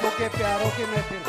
बापू के प्यारों की महफिल।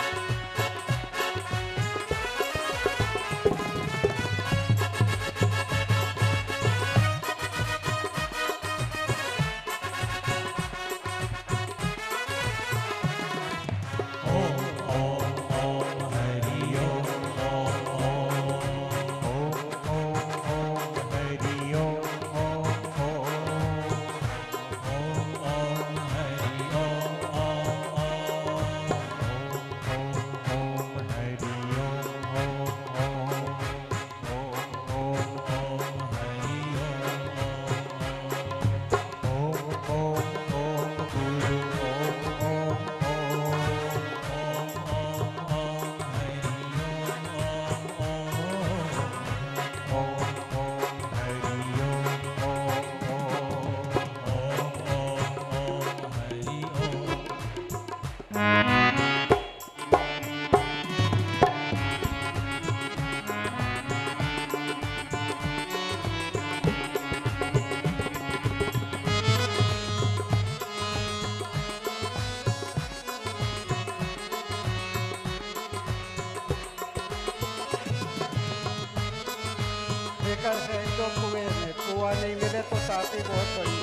कुआं नहीं मिले तो तापी बहुत बड़ी।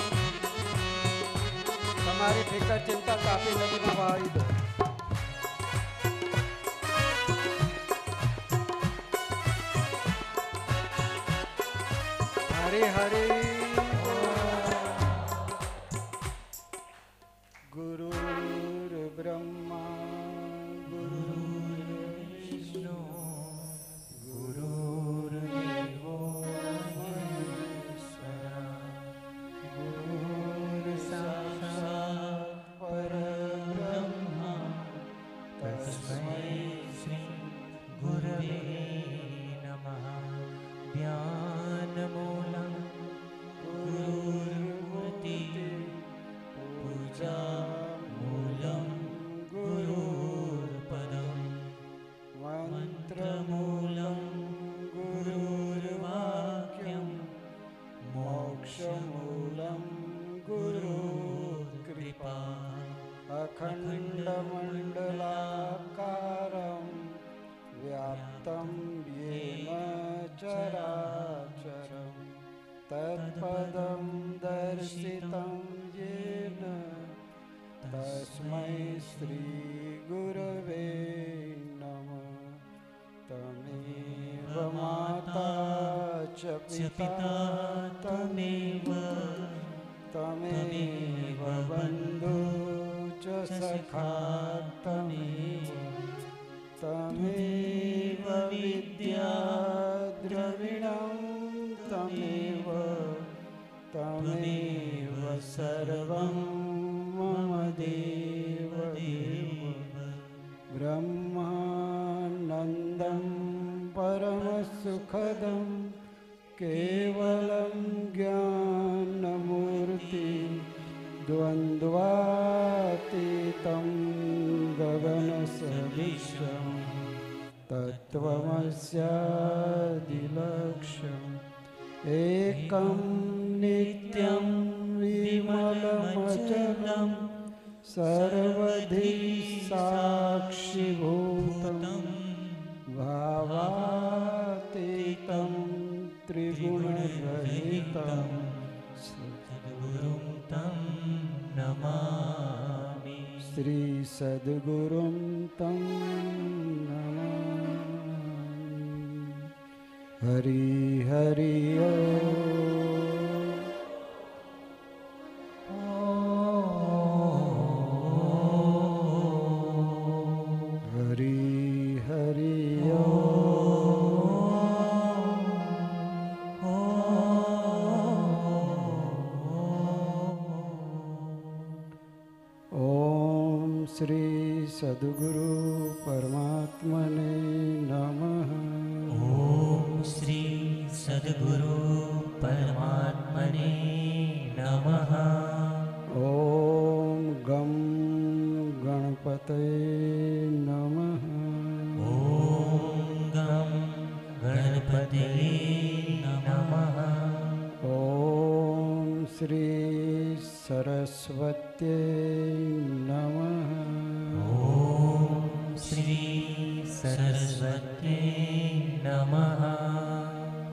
हमारी फिक्र चिंता तापी नदी में बहाई दो। हरि हरि गुरुर् ब्रह्मा गुरुर्विष्णु गुरुर्देवो महेश्वरा गुरुर्साक्षात् परब्रह्म तस्मै श्री गुरवे नमः। ध्यानमूलं गुरुर्मूर्ति पूजामूलं गुरुर्पदं मंत्रमूलं गुरुर्वाक्यं मोक्षमूलं गुरुर्कृपा। अखण्डमण्डलाकारं व्याप्तं येन चराचरं तत्पदं दर्शितं येन तस्मै श्रीगुरवे नमः। तमेव माता च पिता तमेव बन्धु च सखा तमेव विद्या द्रविणं तमेव सर्वं मम देव ब्रह्मानन्दं परमसुखदं केवलं ज्ञानमूर्ति द्वन्द्वातीतं गगनसदृशं तत्त्वमस्यादिलक्ष्यम् एकं नित्यं विमलमचलं सर्वधी साक्षिभूतं भावातीतं त्रिगुणरहितं सद्गुरुं तं नमामि। श्री सद्गुरुं तं नमामि। हरि हरि श्री सद्गुरु परमात्मने नमः। ओम श्री सद्गुरु परमात्मने नमः। ओम गं गणपतये नमः। ओम गं गणपतये नमः। ओम श्री सरस्वत्यै नमः। सरस्वत्यै नमः।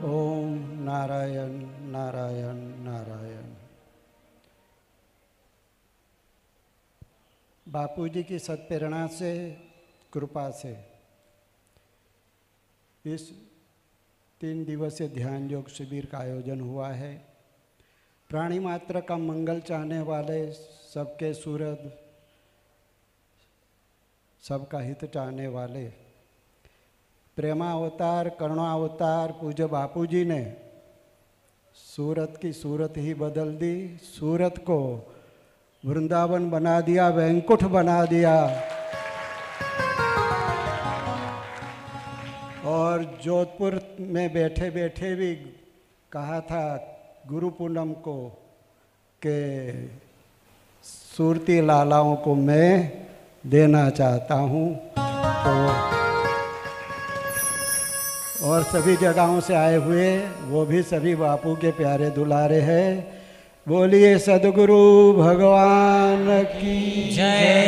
ओम नारायण नारायण नारायण। बापू जी की सत्प्रेरणा से, कृपा से इस 3 दिवसीय ध्यान योग शिविर का आयोजन हुआ है। प्राणी मात्र का मंगल चाहने वाले, सबके सूरज, सबका हित चाहने वाले प्रेमावतार करुणावतार पूज्य बापू जी ने सूरत की सूरत ही बदल दी। सूरत को वृंदावन बना दिया, वैकुंठ बना दिया। और जोधपुर में बैठे बैठे भी कहा था गुरु पूनम को कि सूरती लालाओं को मैं देना चाहता हूँ। तो और सभी जगहों से आए हुए वो भी सभी बापू के प्यारे दुलारे हैं। बोलिए सद्गुरु भगवान की जय।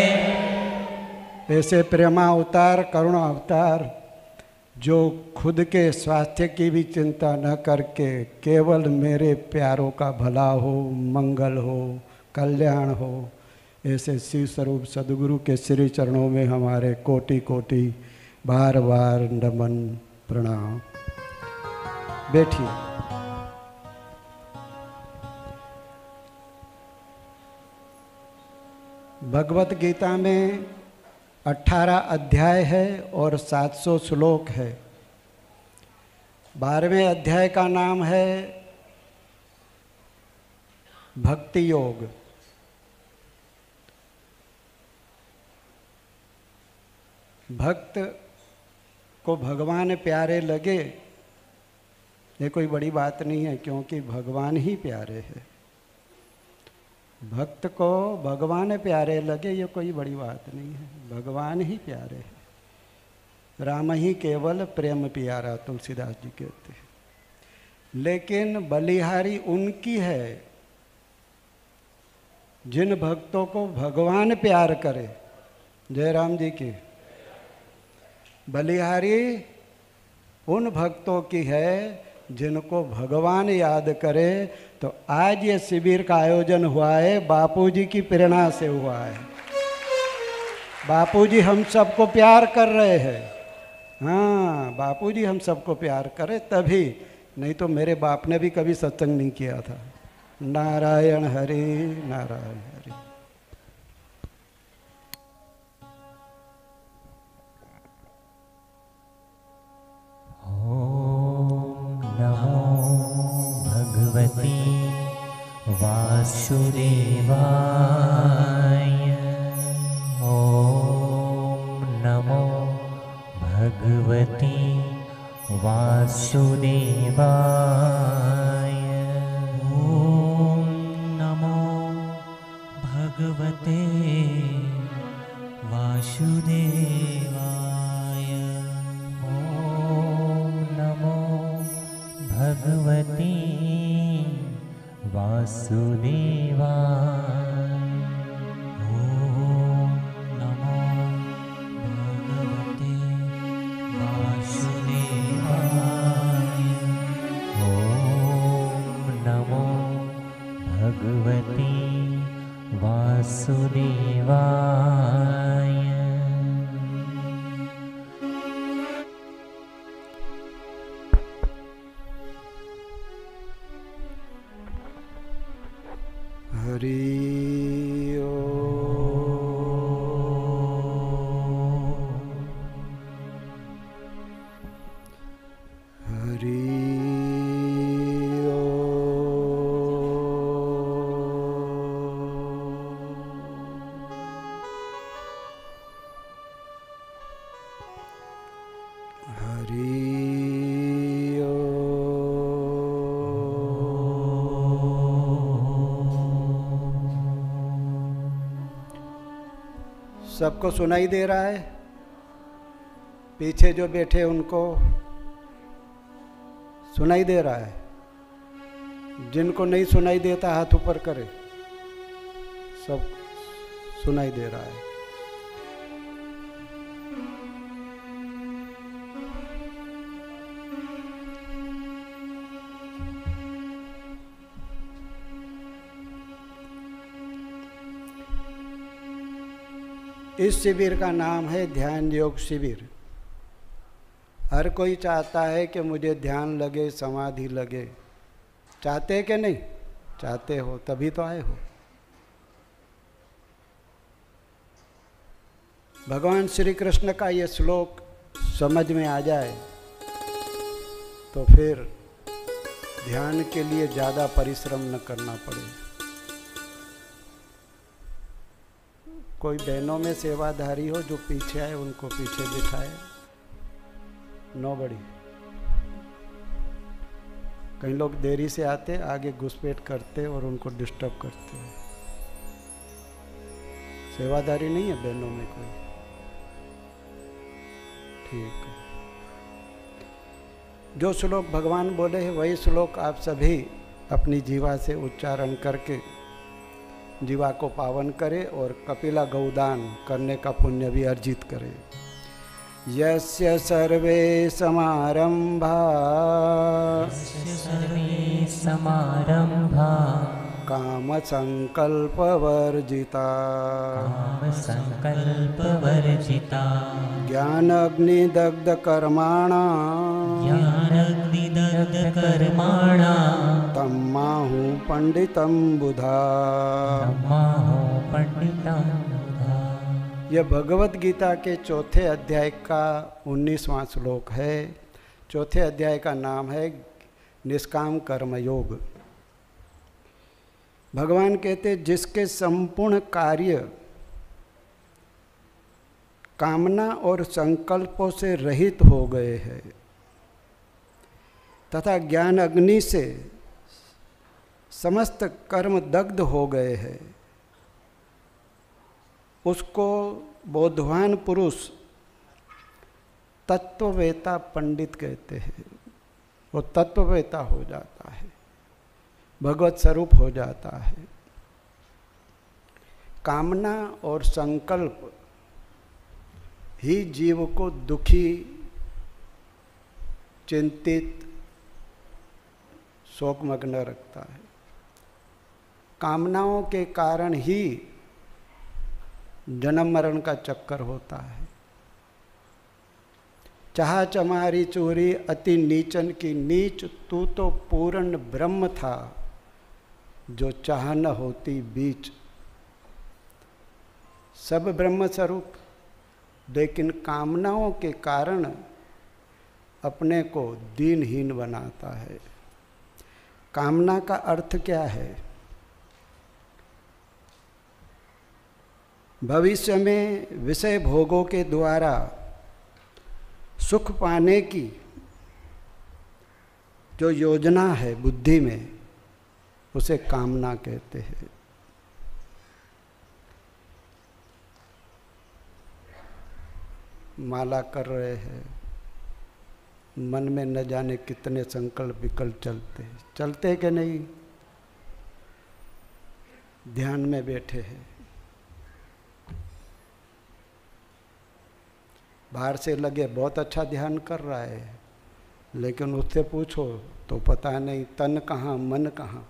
ऐसे प्रेमा अवतार, करुणा अवतार जो खुद के स्वास्थ्य की भी चिंता न करके केवल मेरे प्यारों का भला हो, मंगल हो, कल्याण हो, ऐसे शिव स्वरूप सद्गुरु के श्री चरणों में हमारे कोटि कोटि बार बार नमन प्रणाम। बैठिए। भगवत गीता में 18 अध्याय है और 700 श्लोक है। 12वें अध्याय का नाम है भक्ति योग। भक्त को भगवान प्यारे लगे ये कोई बड़ी बात नहीं है, क्योंकि भगवान ही प्यारे हैं। भक्त को भगवान प्यारे लगे ये कोई बड़ी बात नहीं है, भगवान ही प्यारे हैं। राम ही केवल प्रेम प्यारा, तुलसीदास जी कहते हैं। लेकिन बलिहारी उनकी है जिन भक्तों को भगवान प्यार करे। जय राम जी की। बलिहारी उन भक्तों की है जिनको भगवान याद करे। तो आज ये शिविर का आयोजन हुआ है, बापू जी की प्रेरणा से हुआ है। बापू जी हम सबको प्यार कर रहे हैं। हाँ, बापू जी हम सबको प्यार करे तभी, नहीं तो मेरे बाप ने भी कभी सत्संग नहीं किया था। नारायण हरि नारायण हरि। भगवती वासुदेवाय। ओम नमो भगवती वासुदेवाय। ओम नमो भगवते वासुदेवाय। ओम नमो भगवती वासुदेवाय। ओम नमो भगवते वासुदेवाय। ओम नमो भगवती वासुदेवाय। हरि सबको सुनाई दे रहा है? पीछे जो बैठे उनको सुनाई दे रहा है? जिनको नहीं सुनाई देता हाथ ऊपर करे। सब सुनाई दे रहा है। इस शिविर का नाम है ध्यान योग शिविर। हर कोई चाहता है कि मुझे ध्यान लगे, समाधि लगे। चाहते कि नहीं? चाहते हो तभी तो आए हो। भगवान श्री कृष्ण का ये श्लोक समझ में आ जाए तो फिर ध्यान के लिए ज़्यादा परिश्रम न करना पड़े। कोई बहनों में सेवाधारी हो जो पीछे आए, उनको पीछे बिठाए। नोबड़ी। कई लोग देरी से आते, आगे घुसपैठ करते और उनको डिस्टर्ब करते हैं। सेवाधारी नहीं है बहनों में कोई? ठीक है। जो श्लोक भगवान बोले हैं वही श्लोक आप सभी अपनी जीवा से उच्चारण करके जीवा को पावन करे और कपिला गौदान करने का पुण्य भी अर्जित करे। यस्य सर्वे समारंभा काम संकल्प वर्जिता ज्ञान अग्नि दग्ध कर्माणा तम्माहु पंडितम बुधा। यह भगवत गीता के चौथे अध्याय का 19वां श्लोक है। चौथे अध्याय का नाम है निष्काम कर्म योग। भगवान कहते जिसके संपूर्ण कार्य कामना और संकल्पों से रहित हो गए हैं तथा ज्ञान अग्नि से समस्त कर्म दग्ध हो गए हैं, उसको बोधवान पुरुष तत्ववेता पंडित कहते हैं। वो तत्ववेता हो जाता है, भगवत स्वरूप हो जाता है। कामना और संकल्प ही जीव को दुखी, चिंतित, शोकमग्न रखता है। कामनाओं के कारण ही जन्म मरण का चक्कर होता है। चाह चमारी चोरी अति नीचन की नीच, तू तो पूर्ण ब्रह्म था जो चाह न होती बीच। सब ब्रह्म स्वरूप, लेकिन कामनाओं के कारण अपने को दीनहीन बनाता है। कामना का अर्थ क्या है? भविष्य में विषय भोगों के द्वारा सुख पाने की जो योजना है बुद्धि में, उसे कामना कहते हैं। माला कर रहे हैं, मन में न जाने कितने संकल्प विकल्प चलते कि नहीं? ध्यान में बैठे हैं, बाहर से लगे बहुत अच्छा ध्यान कर रहा है, लेकिन उससे पूछो तो पता नहीं तन कहाँ मन कहाँ।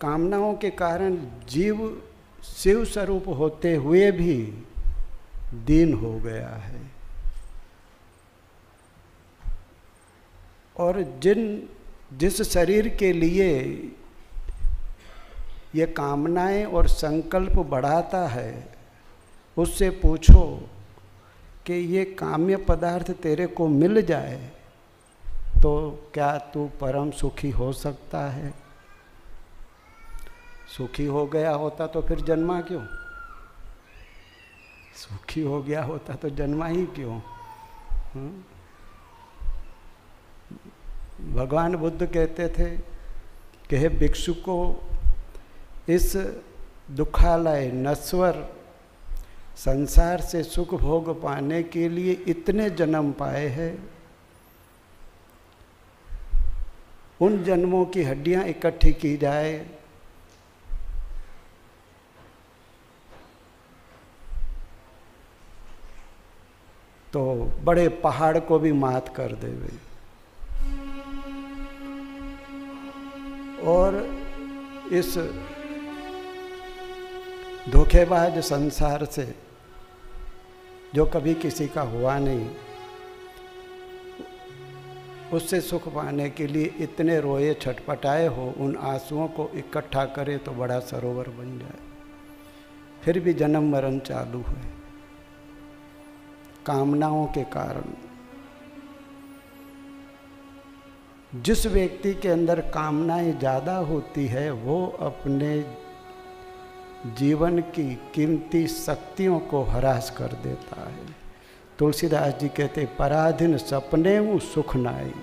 कामनाओं के कारण जीव शिव स्वरूप होते हुए भी दीन हो गया है। और जिस शरीर के लिए ये कामनाएं और संकल्प बढ़ाता है, उससे पूछो कि ये काम्य पदार्थ तेरे को मिल जाए तो क्या तू परम सुखी हो सकता है? सुखी हो गया होता तो फिर जन्मा क्यों? सुखी हो गया होता तो जन्मा ही क्यों? भगवान बुद्ध कहते थे कि हे भिक्षु को इस दुखालय नश्वर संसार से सुख भोग पाने के लिए इतने जन्म पाए हैं, उन जन्मों की हड्डियां इकट्ठी की जाए तो बड़े पहाड़ को भी मात कर देवे। और इस धोखेबाज संसार से जो कभी किसी का हुआ नहीं, उससे सुख पाने के लिए इतने रोए छटपटाए हो, उन आंसुओं को इकट्ठा करे तो बड़ा सरोवर बन जाए। फिर भी जन्म मरण चालू है कामनाओं के कारण। जिस व्यक्ति के अंदर कामनाएं ज़्यादा होती है वो अपने जीवन की कीमती शक्तियों को हरास कर देता है। तुलसीदास जी कहते पराधीन सपने हूँ सुख नाई।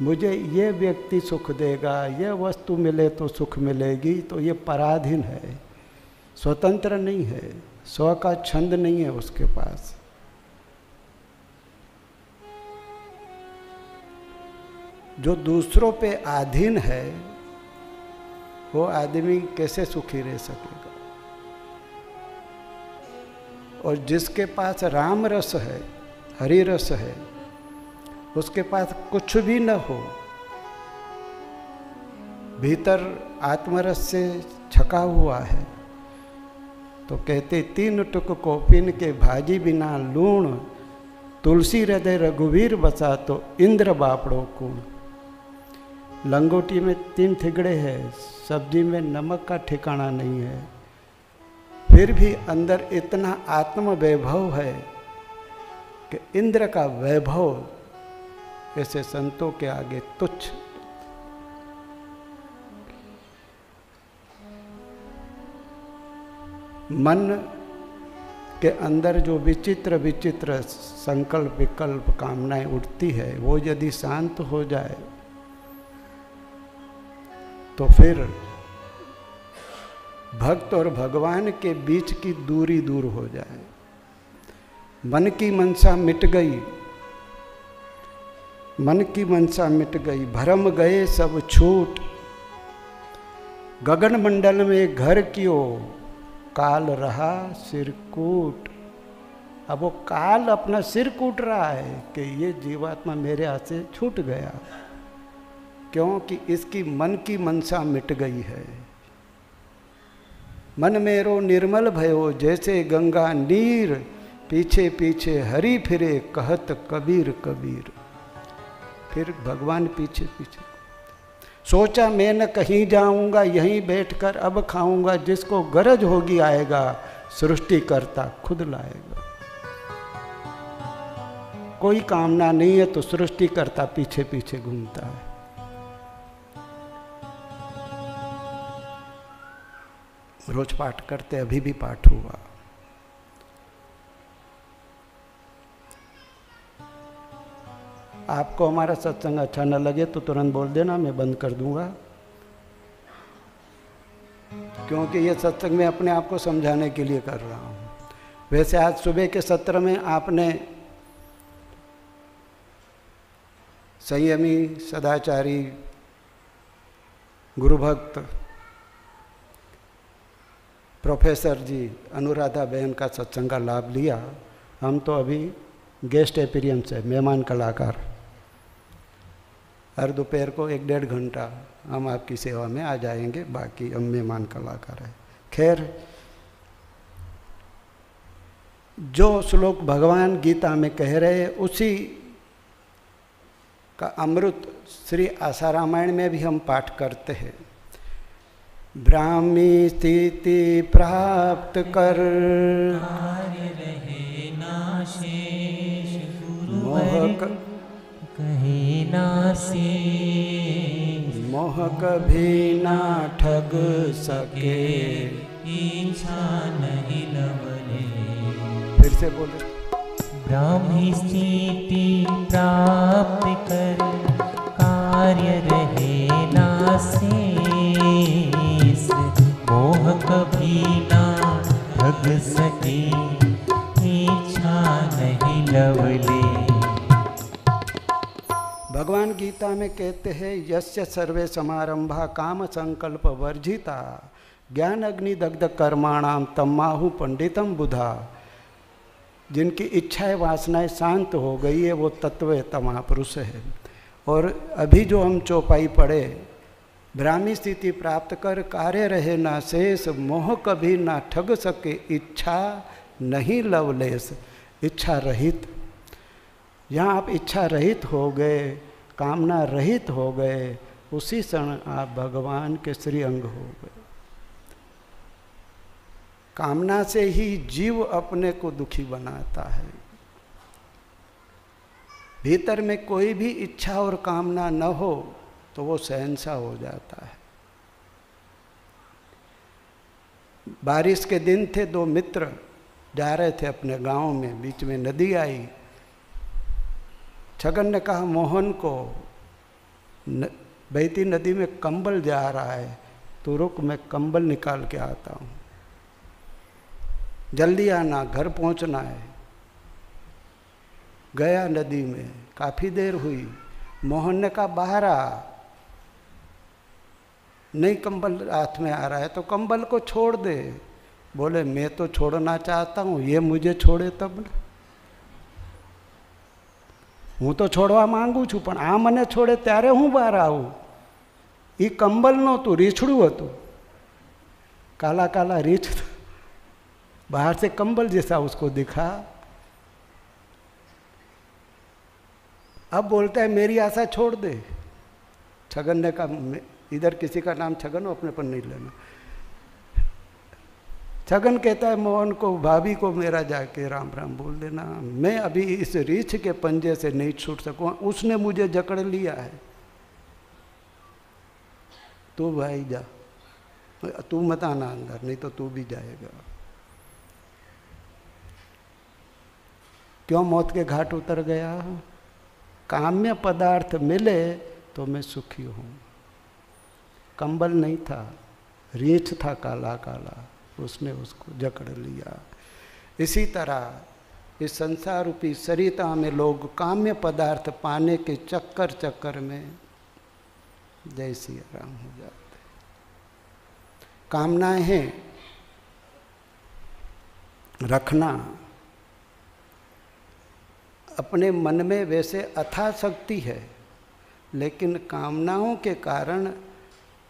मुझे ये व्यक्ति सुख देगा, ये वस्तु मिले तो सुख मिलेगी, तो ये पराधीन है, स्वतंत्र नहीं है, स्व का छंद नहीं है उसके पास। जो दूसरों पे अधीन है वो आदमी कैसे सुखी रह सकेगा। और जिसके पास राम रस है, हरि रस है, उसके पास कुछ भी न हो, भीतर आत्मरस से छका हुआ है, तो कहते तीन टुक कोपिन के भाजी बिना लूण, तुलसी हृदय रघुवीर बसा तो इंद्र बापड़ो कुण। लंगोटी में 3 ठिगड़े हैं, सब्जी में नमक का ठिकाना नहीं है, फिर भी अंदर इतना आत्म वैभव है कि इंद्र का वैभव ऐसे संतों के आगे तुच्छ। मन के अंदर जो विचित्र विचित्र संकल्प विकल्प कामनाएं उठती है, वो यदि शांत हो जाए तो फिर भक्त और भगवान के बीच की दूरी दूर हो जाए। मन की मनसा मिट गई, मन की मनसा मिट गई, भरम गए सब छूट, गगन मंडल में घर कियो काल रहा सिरकूट। अब वो काल अपना सिर कूट रहा है कि ये जीवात्मा मेरे हाथ से छूट गया, क्योंकि इसकी मन की मनसा मिट गई है। मन मेरो निर्मल भयो जैसे गंगा नीर, पीछे पीछे हरि फिरे कहत कबीर कबीर। फिर भगवान पीछे पीछे। सोचा मैं न कहीं जाऊंगा, यहीं बैठकर अब खाऊंगा, जिसको गरज होगी आएगा, सृष्टि करता खुद लाएगा। कोई कामना नहीं है तो सृष्टि करता पीछे पीछे घूमता है। रोज पाठ करते, अभी भी पाठ हुआ। आपको हमारा सत्संग अच्छा न लगे तो तुरंत बोल देना, मैं बंद कर दूंगा, क्योंकि ये सत्संग मैं अपने आप को समझाने के लिए कर रहा हूँ। वैसे आज सुबह के सत्र में आपने संयमी, सदाचारी, गुरुभक्त प्रोफेसर जी अनुराधा बहन का सत्संग का लाभ लिया। हम तो अभी गेस्ट अपीयरेंस है, मेहमान कलाकार। हर दोपहर को 1-1.5 घंटा हम आपकी सेवा में आ जाएंगे, बाकी हम मेहमान कलाकार हैं। खैर, जो श्लोक भगवान गीता में कह रहे हैं उसी का अमृत श्री आशा रामायण में भी हम पाठ करते हैं। ब्राह्मी स्थिति प्राप्त कर मोह कहीं ना मोह कभी ना ठग सके, इच्छा नहीं लवले। फिर से बोले। ब्राह्मी स्थिति प्राप्त कर कार्य रहे ना शेष, मोह कभी ना ठग सके, इच्छा नहीं लवले। भगवान गीता में कहते हैं यस्य सर्वे समारंभा काम संकल्प वर्जिता, ज्ञान अग्नि दग्ध कर्माणाम तम्माहु पंडितम बुधा। जिनकी इच्छाएं वासनाएं शांत हो गई है वो तत्व तमापुरुष है। और अभी जो हम चौपाई पढ़े ब्राह्मी स्थिति प्राप्त कर कार्य रहे ना शेष, मोह कभी ना ठग सके, इच्छा नहीं लवलेश। इच्छा रहित, यहाँ आप इच्छा रहित हो गए, कामना रहित हो गए, उसी क्षण आप भगवान के श्री अंग हो गए। कामना से ही जीव अपने को दुखी बनाता है। भीतर में कोई भी इच्छा और कामना न हो तो वो शहंशाह हो जाता है। बारिश के दिन थे, दो मित्र जा रहे थे अपने गांव में, बीच में नदी आई। छगन ने कहा मोहन को, बहती नदी में कंबल जा रहा है, तो रुक मैं कंबल निकाल के आता हूँ, जल्दी आना, घर पहुँचना है। गया नदी में, काफ़ी देर हुई। मोहन ने कहा बाहर आ, नहीं कंबल हाथ में आ रहा है तो कंबल को छोड़ दे। बोले मैं तो छोड़ना चाहता हूँ, ये मुझे छोड़े तब न। हूँ तो छोड़वा मांगू छू, पण आ मने छोड़े त्यारे हूँ बहार आऊँ। ये कंबल नहोतुं, रीछड़ू हतुं, काला काला रीछ, बाहर से कंबल जैसा उसको दिखा। अब बोलता है मेरी आशा छोड़ दे। छगन ने कहा, इधर किसी का नाम छगन हो, अपने पर नहीं लेना। छगन कहता है मोहन को, भाभी को मेरा जाके राम राम बोल देना, मैं अभी इस रीछ के पंजे से नहीं छूट सकूँ, उसने मुझे जकड़ लिया है। तू भाई जा, तू मत आना अंदर, नहीं तो तू भी जाएगा। क्यों मौत के घाट उतर गया? काम्य पदार्थ मिले तो मैं सुखी हूँ। कंबल नहीं था, रीछ था काला काला, उसने उसको जकड़ लिया। इसी तरह इस संसार रूपी सरिता में लोग काम्य पदार्थ पाने के चक्कर में जय श्री राम हो जाते। कामनाएं हैं रखना अपने मन में, वैसे अथाह शक्ति है, लेकिन कामनाओं के कारण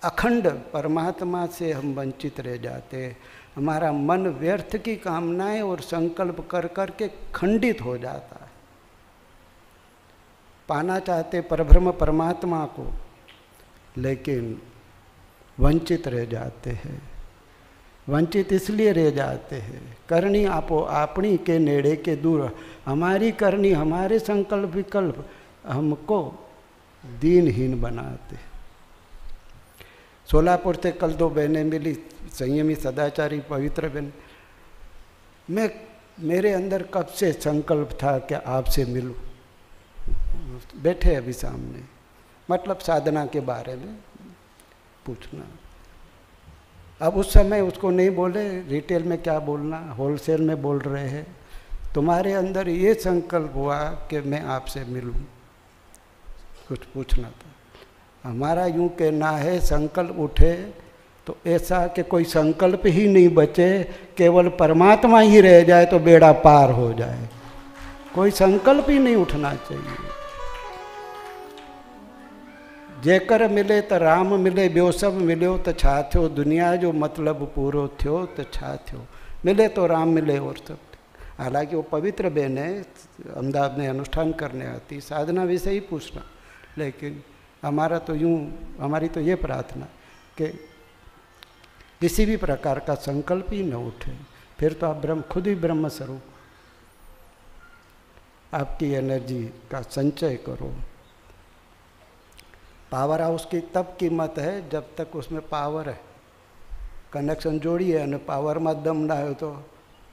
अखंड परमात्मा से हम वंचित रह जाते हैं। हमारा मन व्यर्थ की कामनाएं और संकल्प कर कर के खंडित हो जाता है। पाना चाहते परब्रह्म परमात्मा को, लेकिन वंचित रह जाते हैं। वंचित इसलिए रह जाते हैं, करनी आपो आपनी के नेड़े के दूर। हमारी करनी, हमारे संकल्प विकल्प हमको दीनहीन बनाते। सोलापुर से कल दो बहनें मिली, संयमी सदाचारी पवित्र बहन। मेरे अंदर कब से संकल्प था कि आपसे मिलूं, बैठे अभी सामने, मतलब साधना के बारे में पूछना। अब उस समय उसको नहीं बोले रिटेल में क्या बोलना, होलसेल में बोल रहे हैं। तुम्हारे अंदर ये संकल्प हुआ कि मैं आपसे मिलूं, कुछ पूछना था। हमारा यूँ कहना है संकल्प उठे तो ऐसा कि कोई संकल्प ही नहीं बचे, केवल परमात्मा ही रह जाए तो बेड़ा पार हो जाए। कोई संकल्प ही नहीं उठना चाहिए। जेकर मिले तो राम मिले, ॿियो सभु मिलियो तो छा थियो, दुनिया जो मतलब पूरो थियो तो छा थियो। मिले तो राम मिले और सब। हालांकि वो पवित्र बहन है, अहमदाबाद में अनुष्ठान करने आती, साधना विषय ही पूछना, लेकिन हमारा तो यूँ, हमारी तो ये प्रार्थना कि किसी भी प्रकार का संकल्प ही न उठे। फिर तो आप खुद ही ब्रह्म स्वरूप, आपकी एनर्जी का संचय करो। पावर हाउस की तब कीमत है जब तक उसमें पावर है। कनेक्शन जोड़िए અને પાવરમાં દમ ના હોય તો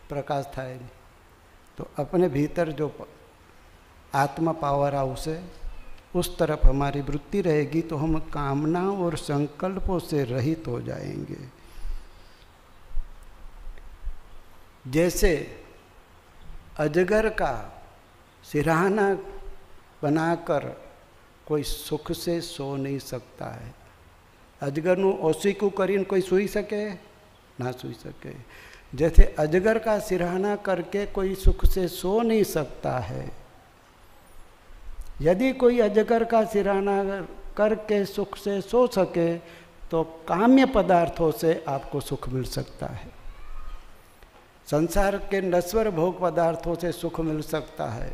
પ્રકાશ થાય નહીં। तो अपने भीतर जो आत्मा पावर हाउस है उस तरफ हमारी वृत्ति रहेगी तो हम कामनाओं और संकल्पों से रहित हो जाएंगे। जैसे अजगर का सिरहाना बनाकर कोई सुख से सो नहीं सकता है। अजगरનું ઓસીકું કરીને कोई सूई सके ना सूई सके। जैसे अजगर का सिरहाना करके कोई सुख से सो नहीं सकता है, यदि कोई अजगर का सिरहाना करके सुख से सो सके तो काम्य पदार्थों से आपको सुख मिल सकता है। संसार के नश्वर भोग पदार्थों से सुख मिल सकता है।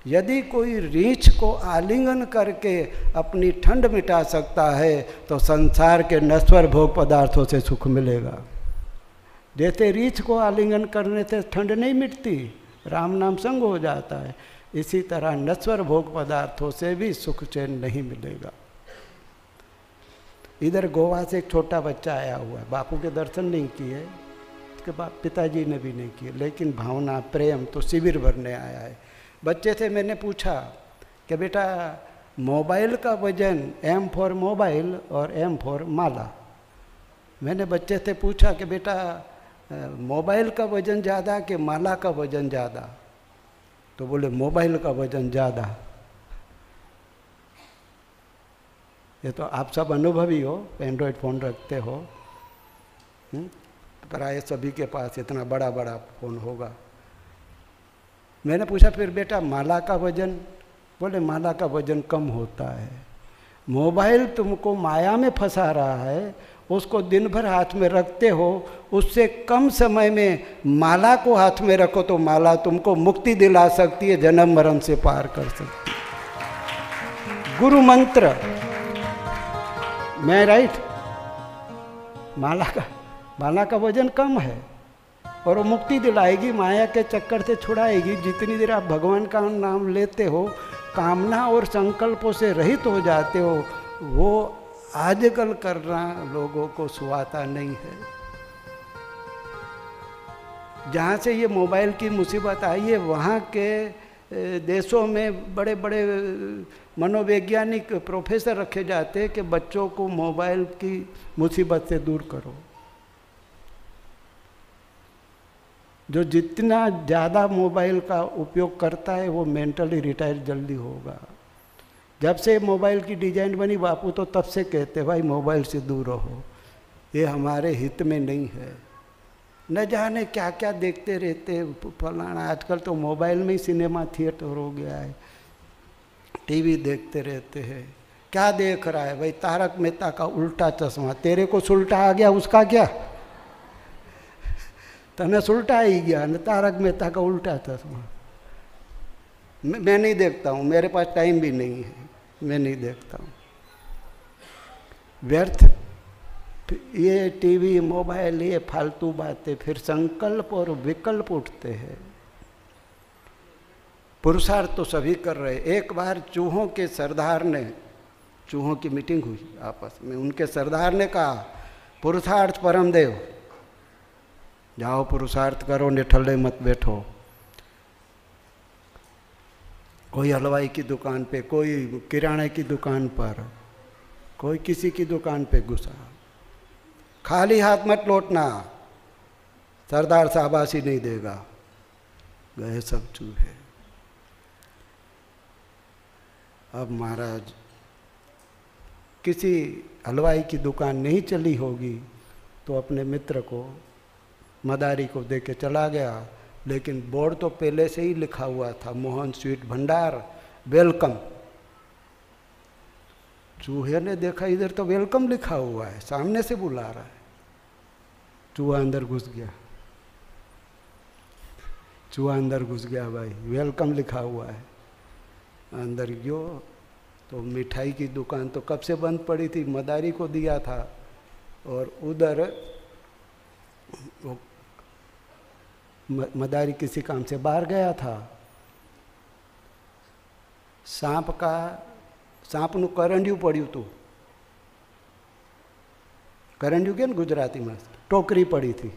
यदि कोई रीछ को आलिंगन करके अपनी ठंड मिटा सकता है तो संसार के नश्वर भोग पदार्थों से सुख मिलेगा। जैसे रीछ को आलिंगन करने से ठंड नहीं मिटती, राम नाम संग हो जाता है, इसी तरह नश्वर भोग पदार्थों से भी सुख चैन नहीं मिलेगा। इधर गोवा से एक छोटा बच्चा आया हुआ है, बापू के दर्शन नहीं किए, उसके पिताजी ने भी नहीं किए, लेकिन भावना प्रेम तो शिविर भरने आया है। बच्चे से मैंने पूछा कि बेटा मोबाइल का वजन, M फॉर मोबाइल और M फॉर माला, मैंने बच्चे से पूछा कि बेटा मोबाइल का वजन ज़्यादा कि माला का वजन ज़्यादा? तो बोले मोबाइल का वजन ज़्यादा। ये तो आप सब अनुभवी हो, एंड्रॉयड फ़ोन रखते हो, प्राय सभी के पास इतना बड़ा बड़ा फ़ोन होगा। मैंने पूछा फिर बेटा माला का वजन? बोले माला का वजन कम होता है। मोबाइल तुमको माया में फंसा रहा है, उसको दिन भर हाथ में रखते हो, उससे कम समय में माला को हाथ में रखो तो माला तुमको मुक्ति दिला सकती है, जन्म मरण से पार कर सकती है। गुरु मंत्र, मैं राइट? माला का वजन कम है और वो मुक्ति दिलाएगी, माया के चक्कर से छुड़ाएगी। जितनी देर आप भगवान का नाम लेते हो, कामना और संकल्पों से रहित हो जाते हो, वो आजकल करना लोगों को सुहाता नहीं है। जहाँ से ये मोबाइल की मुसीबत आई है, वहाँ के देशों में बड़े बड़े मनोवैज्ञानिक प्रोफेसर रखे जाते हैं कि बच्चों को मोबाइल की मुसीबत से दूर करो। जो जितना ज़्यादा मोबाइल का उपयोग करता है वो मेंटली रिटायर जल्दी होगा। जब से मोबाइल की डिजाइन बनी, बापू तो तब से कहते भाई मोबाइल से दूर रहो, ये हमारे हित में नहीं है। न जाने क्या क्या देखते रहते फलाना। आजकल तो मोबाइल में ही सिनेमा थिएटर हो गया है, टीवी देखते रहते हैं। क्या देख रहा है भाई? तारक मेहता का उल्टा चश्मा। तेरे को सुल्टा आ गया, उसका क्या? तने सुल्टा ही गया न, तारक मेहता का उल्टा चश्मा। मैं नहीं देखता हूँ, मेरे पास टाइम भी नहीं है, मैं नहीं देखता हूँ। व्यर्थ ये टीवी मोबाइल, ये फालतू बातें, फिर संकल्प और विकल्प उठते हैं। पुरुषार्थ तो सभी कर रहे। एक बार चूहों के सरदार ने, चूहों की मीटिंग हुई आपस में, उनके सरदार ने कहा पुरुषार्थ परम देव, जाओ पुरुषार्थ करो, निठल्ले मत बैठो। कोई हलवाई की दुकान पे, कोई किराने की दुकान पर, कोई किसी की दुकान पे घुसा, खाली हाथ मत लौटना, सरदार शाबाशी नहीं देगा। गए सब चूहे। अब महाराज किसी हलवाई की दुकान नहीं चली होगी तो अपने मित्र को, मदारी को दे के चला गया, लेकिन बोर्ड तो पहले से ही लिखा हुआ था, मोहन स्वीट भंडार वेलकम। चूहे ने देखा इधर तो वेलकम लिखा हुआ है, सामने से बुला रहा है। चूहा अंदर घुस गया, चूहा अंदर घुस गया भाई, वेलकम लिखा हुआ है। अंदर गयो तो मिठाई की दुकान तो कब से बंद पड़ी थी, मदारी को दिया था, और उधर वो मदारी किसी काम से बाहर गया था। सांपનું કરંડિયું પડ્યું હતું, કરંડિયું કે ને ગુજરાતીમાં, टोकरी पड़ी थी।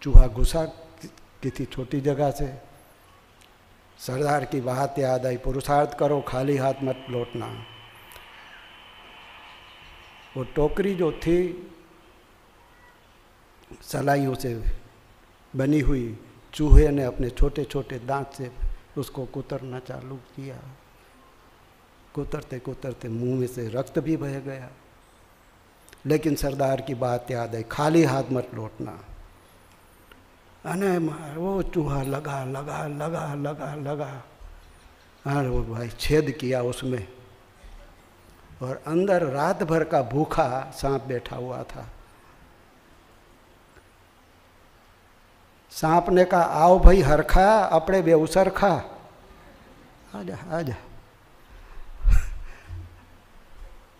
चूहा घुसा किसी छोटी जगह से। सरदार की बात याद आई, पुरुषार्थ करो, खाली हाथ मत लौटना। वो टोकरी जो थी सलाइयों से बनी हुई, चूहे ने अपने छोटे छोटे दांत से उसको कुतरना चालू किया। कुतरते कुतरते मुंह में से रक्त भी बह गया। लेकिन सरदार की बात याद है, खाली हाथ मत लौटना। अने वो चूहा लगा लगा लगा लगा लगा, अरे वो भाई छेद किया उसमें, और अंदर रात भर का भूखा सांप बैठा हुआ था। सांप ने कहा, आओ भाई हरखा, अपने बेउसर खा, आजा आजा।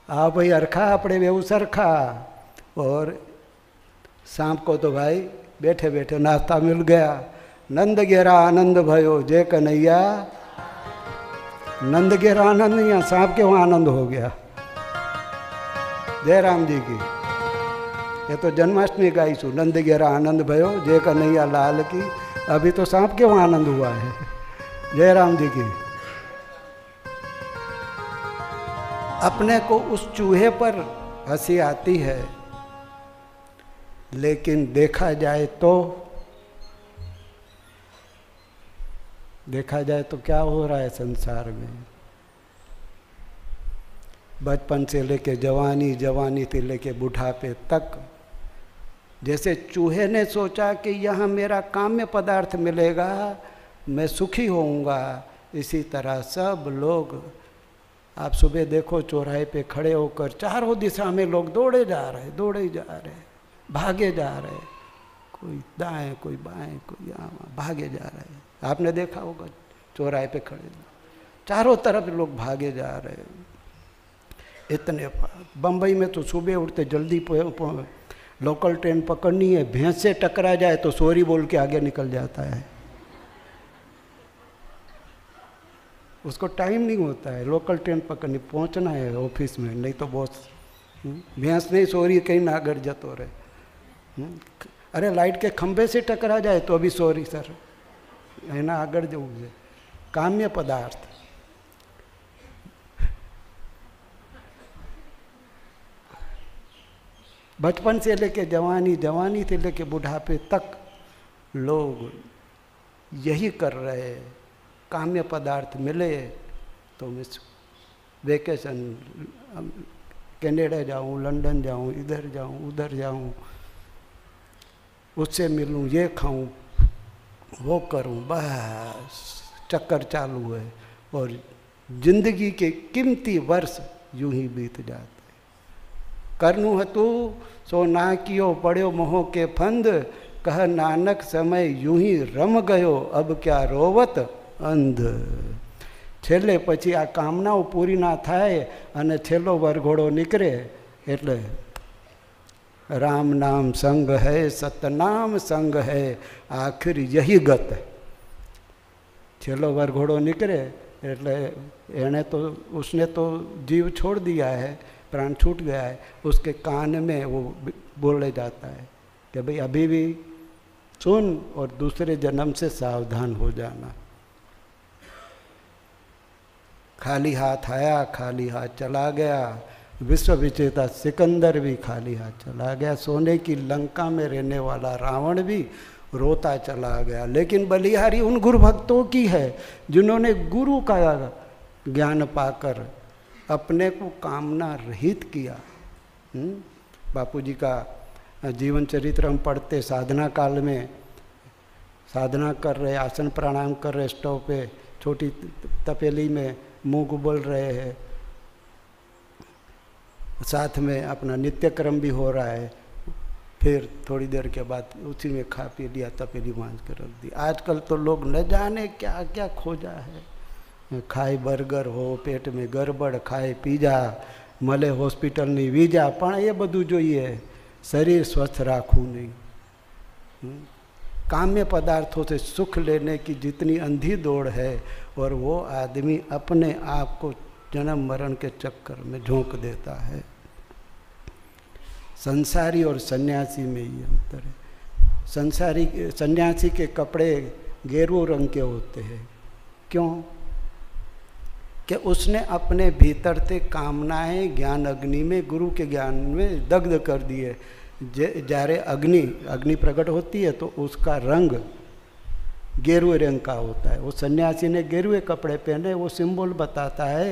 आओ भाई हरखा, अपने बेउसर खा। और सांप को तो भाई बैठे बैठे नाश्ता मिल गया। नंद गेरा आनंद भयो जय कन्हैया। नंद गेरा आनंद नहीं, सांप के वहाँ आनंद हो गया। जय राम जी की। ये तो जन्माष्टमी गाईशु, नंद गेरा आनंद भयो जय कन्हैया लाल की। अभी तो सांप के वहाँ आनंद हुआ है। जय राम जी की। अपने को उस चूहे पर हंसी आती है, लेकिन देखा जाए तो क्या हो रहा है संसार में। बचपन से लेके जवानी, जवानी से लेके बुढ़ापे तक, जैसे चूहे ने सोचा कि यहाँ मेरा काम्य पदार्थ मिलेगा, मैं सुखी होऊंगा, इसी तरह सब लोग, आप सुबह देखो चौराहे पे खड़े होकर चारों दिशा में लोग दौड़े जा रहे, दौड़े जा रहे, भागे जा रहे, कोई दाएं कोई बाएं कोई यहाँ भागे जा रहे। आपने देखा होगा चौराहे पे खड़े, चारों तरफ लोग भागे जा रहे। इतने बम्बई में तो सुबह उठते जल्दी लोकल ट्रेन पकड़नी है, भैंस से टकरा जाए तो सॉरी बोल के आगे निकल जाता है। उसको टाइम नहीं होता है, लोकल ट्रेन पकड़नी, पहुंचना है ऑफिस में, नहीं तो बॉस भैंस नहीं सॉरी कहीं ना आगे जतो रहे। अरे लाइट के खंभे से टकरा जाए तो अभी सॉरी सर, है ना आगे जવું છે। काम्य पदार्थ, बचपन से लेके जवानी, जवानी से लेके बुढ़ापे तक लोग यही कर रहे हैं। काम्य पदार्थ मिले तो मैं वेकेशन, कनाडा जाऊं, लंदन जाऊं, इधर जाऊं उधर जाऊं, उससे मिलूं, ये खाऊं वो करूं, बस चक्कर चालू है। और जिंदगी के कीमती वर्ष यूं ही बीत जाते। करनू हतु सो ना कियो पड़ो मोह के फंद, कह नानक समय यूं ही रम गयो, अब क्या रोवत अंध। छेल्ले પછી આ કામનાઓ પૂરી ના થાય અને છેલ્લો વરઘોડો નીકળે એટલે राम नाम संग है, सतनाम संग है, आखिर यही गत है। छेल्लो वरघोड़ो निकले એટલે एने तो उसने तो जीव छोड़ दिया है, प्राण छूट गया है, उसके कान में वो बोले जाता है कि भाई अभी भी सुन और दूसरे जन्म से सावधान हो जाना। खाली हाथ आया, खाली हाथ चला गया। विश्व विजेता सिकंदर भी खाली हाथ चला गया। सोने की लंका में रहने वाला रावण भी रोता चला गया। लेकिन बलिहारी उन गुरु भक्तों की है जिन्होंने गुरु का ज्ञान पाकर अपने को कामना रहित किया। बापूजी का जीवन चरित्र हम पढ़ते, साधना काल में साधना कर रहे, आसन प्राणायाम कर रहे, स्टोव पे छोटी तपेली में मूंग बोल रहे हैं, साथ में अपना नित्य क्रम भी हो रहा है। फिर थोड़ी देर के बाद उसी में खा पी लिया, तपेली मांझ कर रख दी। आजकल तो लोग न जाने क्या क्या खोजा है। खाए बर्गर हो, पेट में गड़बड़, खाए पिज़ा, मले हॉस्पिટલની વીજા, પણ એ બધું જોઈએ, शरीर स्वस्थ राखू नहीं। काम्य पदार्थों से सुख लेने की जितनी अंधी दौड़ है, और वो आदमी अपने आप को जन्म मरण के चक्कर में झोंक देता है। संसारी और सन्यासी में ये अंतर है। संसारी सन्यासी के कपड़े गेरुए रंग के होते हैं। क्यों? कि उसने अपने भीतर से कामनाएं ज्ञान अग्नि में, गुरु के ज्ञान में दग्ध कर दिए। जारे अग्नि प्रकट होती है तो उसका रंग गेरुए रंग का होता है। वो सन्यासी ने गेरुए कपड़े पहने, वो सिंबल बताता है।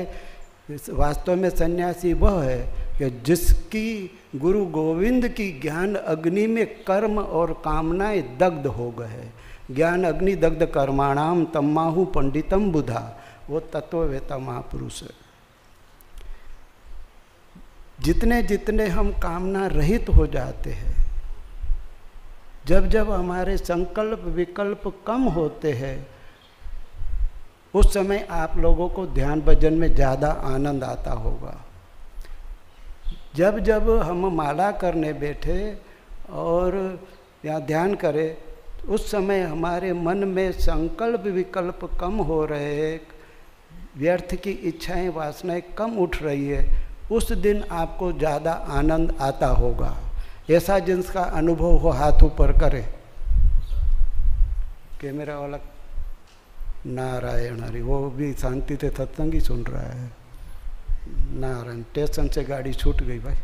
वास्तव में सन्यासी वह है कि जिसकी गुरु गोविंद की ज्ञान अग्नि में कर्म और कामनाएं दग्ध हो गए। ज्ञान अग्नि दग्ध कर्माणाम तम्माहु पंडितम बुधा, वो तत्ववेता महापुरुष है। जितने जितने हम कामना रहित हो जाते हैं, जब जब हमारे संकल्प विकल्प कम होते हैं, उस समय आप लोगों को ध्यान भजन में ज़्यादा आनंद आता होगा। जब जब हम माला करने बैठे और या ध्यान करें, उस समय हमारे मन में संकल्प विकल्प कम हो रहे हैं, व्यर्थ की इच्छाएं वासनाएं कम उठ रही है, उस दिन आपको ज़्यादा आनंद आता होगा। ऐसा जिनका अनुभव हो हाथ ऊपर करे। कैमरा वाला नारायण हरि, वो भी शांति से सत्संग ही सुन रहा है। नारायण, स्टेशन से गाड़ी छूट गई भाई।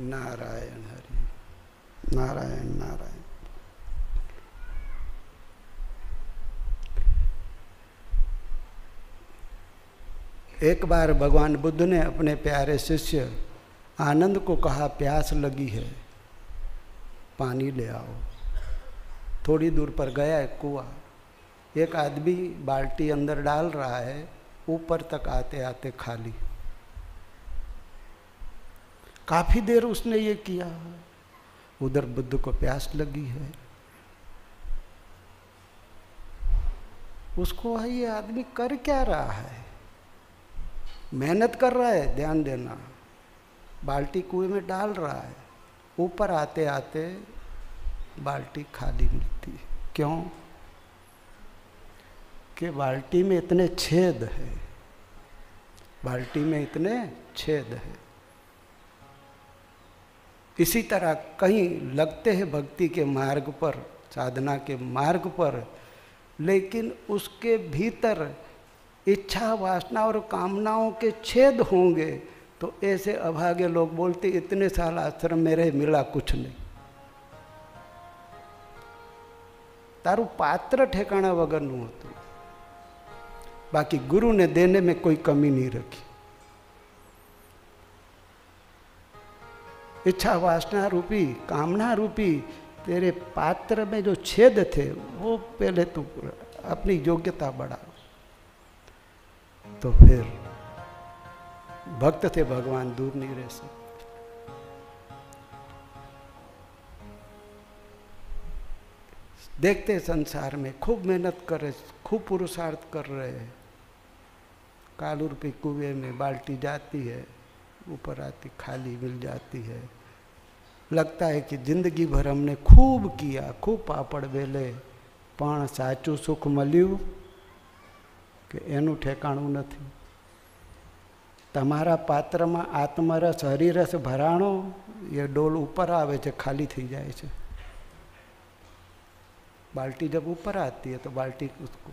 नारायण हरि, नारायण नारायण। एक बार भगवान बुद्ध ने अपने प्यारे शिष्य आनंद को कहा, प्यास लगी है, पानी ले आओ। थोड़ी दूर पर गया एक कुआं, एक आदमी बाल्टी अंदर डाल रहा है, ऊपर तक आते आते खाली। काफी देर उसने ये किया, उधर बुद्ध को प्यास लगी है। उसको ये आदमी कर क्या रहा है? मेहनत कर रहा है, ध्यान देना, बाल्टी कुएं में डाल रहा है, ऊपर आते आते बाल्टी खाली मिलती है। क्यों? कि बाल्टी में इतने छेद है, बाल्टी में इतने छेद है। इसी तरह कहीं लगते हैं भक्ति के मार्ग पर, साधना के मार्ग पर, लेकिन उसके भीतर इच्छा वासना और कामनाओं के छेद होंगे, तो ऐसे अभागे लोग बोलते इतने साल आश्रम में रहे, मिला कुछ नहीं। तारू पात्र ठेकाना वगरનું હતું, बाकी गुरु ने देने में कोई कमी नहीं रखी। इच्छा वासना रूपी, कामना रूपी तेरे पात्र में जो छेद थे, वो पहले तू अपनी योग्यता बढ़ा, तो फिर भक्त थे भगवान दूर नहीं रह सकते। देखते संसार में खूब मेहनत कर रहे, खूब पुरुषार्थ कर रहे हैं, कालू रूपी कुएं में बाल्टी जाती है, ऊपर आती खाली मिल जाती है। लगता है कि जिंदगी भर हमने खूब किया, खूब पापड़ बेले, पण साचू सुख मळ्યું કે એનું ઠેકાણું નથી। તમારા પાત્રમાં આત્મરસ હરિરસ ભરાણો, ये डोल ऊपर आवे છે, खाली थी जाए છે। बाल्टी जब ऊपर आती है तो बाल्टी उसको,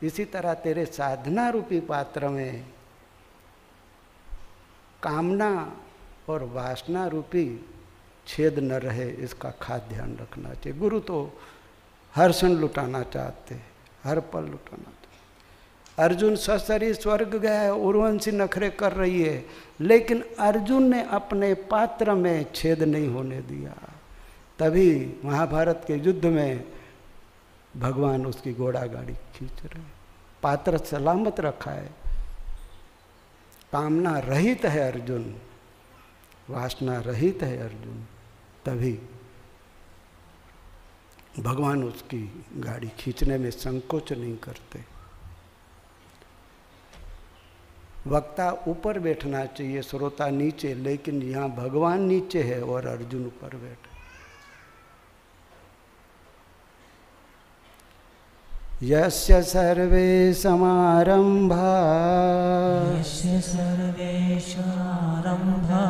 इसी तरह तेरे साधना रूपी पात्र में कामना और वासना रूपी छेद न रहे, इसका खास ध्यान रखना चाहिए। गुरु तो हर क्षण लुटाना चाहते, हर पल लुटाना चाहते। अर्जुन सशरीर स्वर्ग गया है, उर्वशी नखरे कर रही है, लेकिन अर्जुन ने अपने पात्र में छेद नहीं होने दिया। तभी महाभारत के युद्ध में भगवान उसकी घोड़ा गाड़ी खींच रहे, पात्र सलामत रखा है। कामना रहित है अर्जुन, वासना रहित है अर्जुन, तभी भगवान उसकी गाड़ी खींचने में संकोच नहीं करते। वक्ता ऊपर बैठना चाहिए, श्रोता नीचे, लेकिन यहाँ भगवान नीचे है और अर्जुन ऊपर बैठे। यस्य सर्वे समारंभा, यस्य सर्वे समारंभा,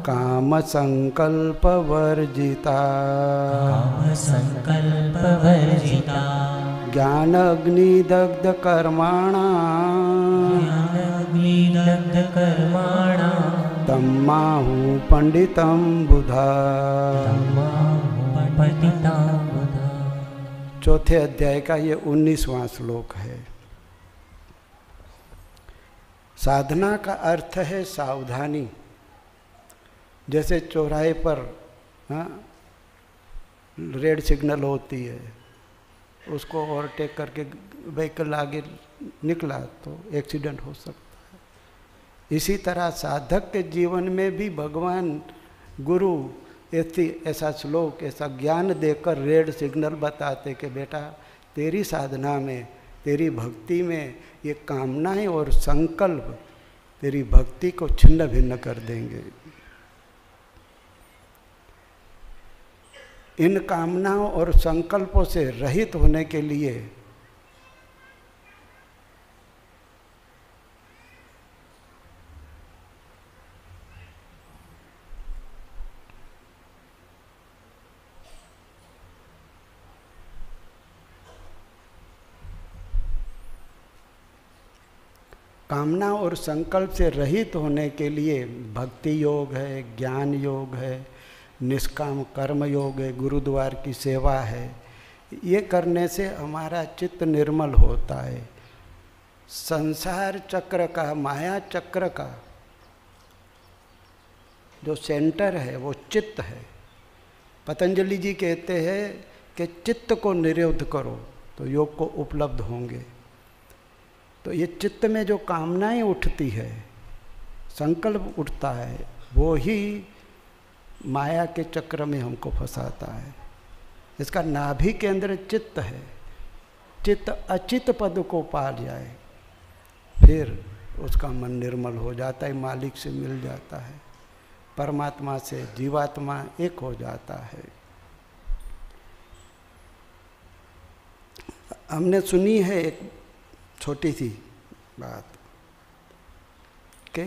काम संकल्प वर्जिता, काम संकल्प वर्जिता, ज्ञान अग्नि दग्ध कर्माणा, ज्ञान अग्नि दग्ध कर्माणा, तम्माहु पंडितम बुधा। तम्माहु पंडितम बुधा। चौथे अध्याय का ये 19वां श्लोक है। साधना का अर्थ है सावधानी। जैसे चौराहे पर रेड सिग्नल होती है, उसको ओवरटेक करके व्हीकल आगे निकला तो एक्सीडेंट हो सकता है। इसी तरह साधक के जीवन में भी भगवान गुरु ऐसा श्लोक, ऐसा ज्ञान देकर रेड सिग्नल बताते कि बेटा तेरी साधना में, तेरी भक्ति में ये कामनाएं और संकल्प तेरी भक्ति को छिन्न भिन्न कर देंगे। इन कामनाओं और संकल्पों से रहित होने के लिए कामना और संकल्प से रहित होने के लिए भक्ति योग है, ज्ञान योग है, निष्काम कर्म योग है, गुरुद्वार की सेवा है। ये करने से हमारा चित्त निर्मल होता है। संसार चक्र का, माया चक्र का जो सेंटर है वो चित्त है। पतंजलि जी कहते हैं कि चित्त को निरोध करो तो योग को उपलब्ध होंगे। तो ये चित्त में जो कामनाएं उठती है, संकल्प उठता है, वो ही माया के चक्र में हमको फंसाता है। इसका नाभि केंद्र चित्त है। चित्त अचित पद को पा जाए फिर उसका मन निर्मल हो जाता है, मालिक से मिल जाता है, परमात्मा से जीवात्मा एक हो जाता है। हमने सुनी है एक छोटी सी बात कि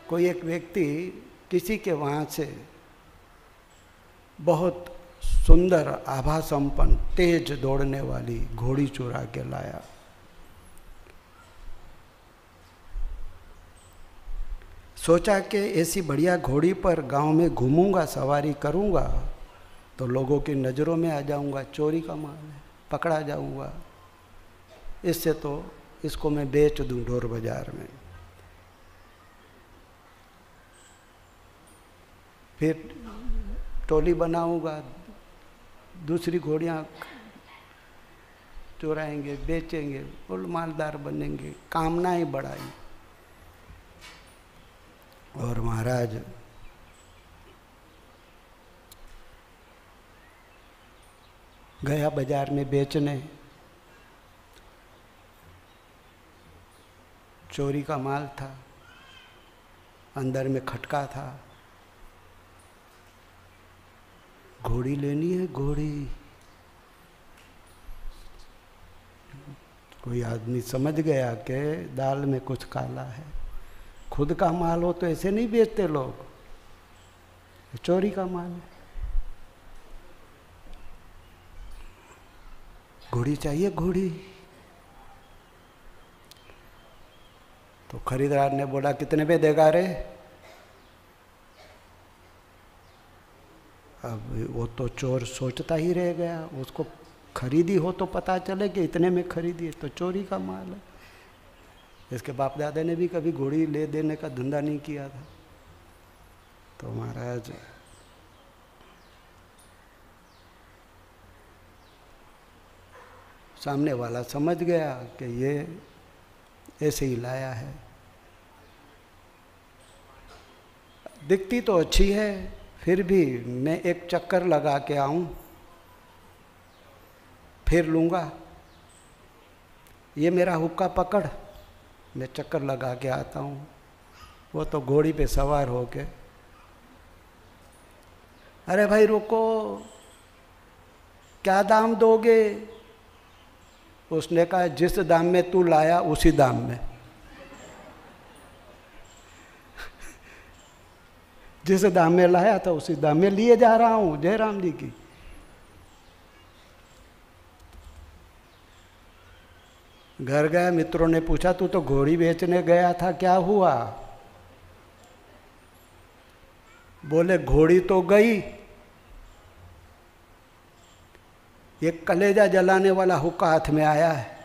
कोई एक व्यक्ति किसी के वहाँ से बहुत सुंदर, आभा संपन्न, तेज दौड़ने वाली घोड़ी चुरा के लाया। सोचा कि ऐसी बढ़िया घोड़ी पर गांव में घूमूंगा, सवारी करूंगा तो लोगों की नज़रों में आ जाऊंगा, चोरी का माल है, पकड़ा जाऊंगा। इससे तो इसको मैं बेच दूं ढोर बाजार में। फिर टोली बनाऊंगा, दूसरी घोड़ियां चुराएंगे, बेचेंगे और मालदार बनेंगे। कामनाएं बढ़ाई। और महाराज गया बाजार में बेचने, चोरी का माल था, अंदर में खटका था। घोड़ी लेनी है, घोड़ी। कोई आदमी समझ गया कि दाल में कुछ काला है। खुद का माल हो तो ऐसे नहीं बेचते लोग, चोरी का माल है। घोड़ी चाहिए, घोड़ी। तो खरीदार ने बोला कितने पे देगा रे? अब वो तो चोर सोचता ही रह गया, उसको खरीदी हो तो पता चले कि इतने में खरीदी है, तो चोरी का माल है। इसके बाप दादा ने भी कभी घोड़ी ले देने का धंधा नहीं किया था। तो महाराज सामने वाला समझ गया कि ये ऐसे ही लाया है। दिखती तो अच्छी है, फिर भी मैं एक चक्कर लगा के आऊं, फिर लूँगा। ये मेरा हुक्का पकड़, मैं चक्कर लगा के आता हूँ। वो तो घोड़ी पे सवार होके, अरे भाई रुको, क्या दाम दोगे? उसने कहा जिस दाम में तू लाया उसी दाम में। जिस दाम में लाया था उसी दाम में लिए जा रहा हूं। जयराम जी की। घर गया, मित्रों ने पूछा तू तो घोड़ी बेचने गया था, क्या हुआ? बोले घोड़ी तो गई, ये कलेजा जलाने वाला हुक्का हाथ में आया है।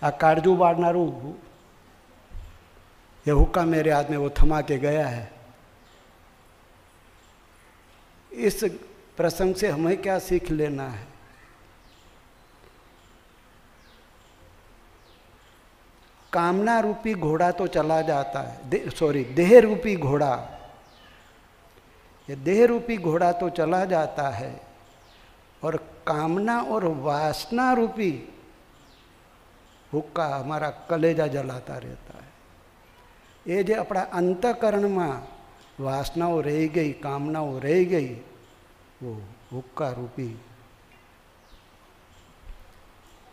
आ कारजू बाड़नारू, ये हुक्का मेरे हाथ में वो थमा के गया है। इस प्रसंग से हमें क्या सीख लेना है? कामना रूपी घोड़ा तो चला जाता है, देह रूपी घोड़ा, ये देह रूपी घोड़ा तो चला जाता है और कामना और वासना रूपी हुक्का हमारा कलेजा जलाता रहता है। ये जो अपना अंतकरण में वासनाओं रह गई, कामनाओं रह गई, वो हुक्का रूपी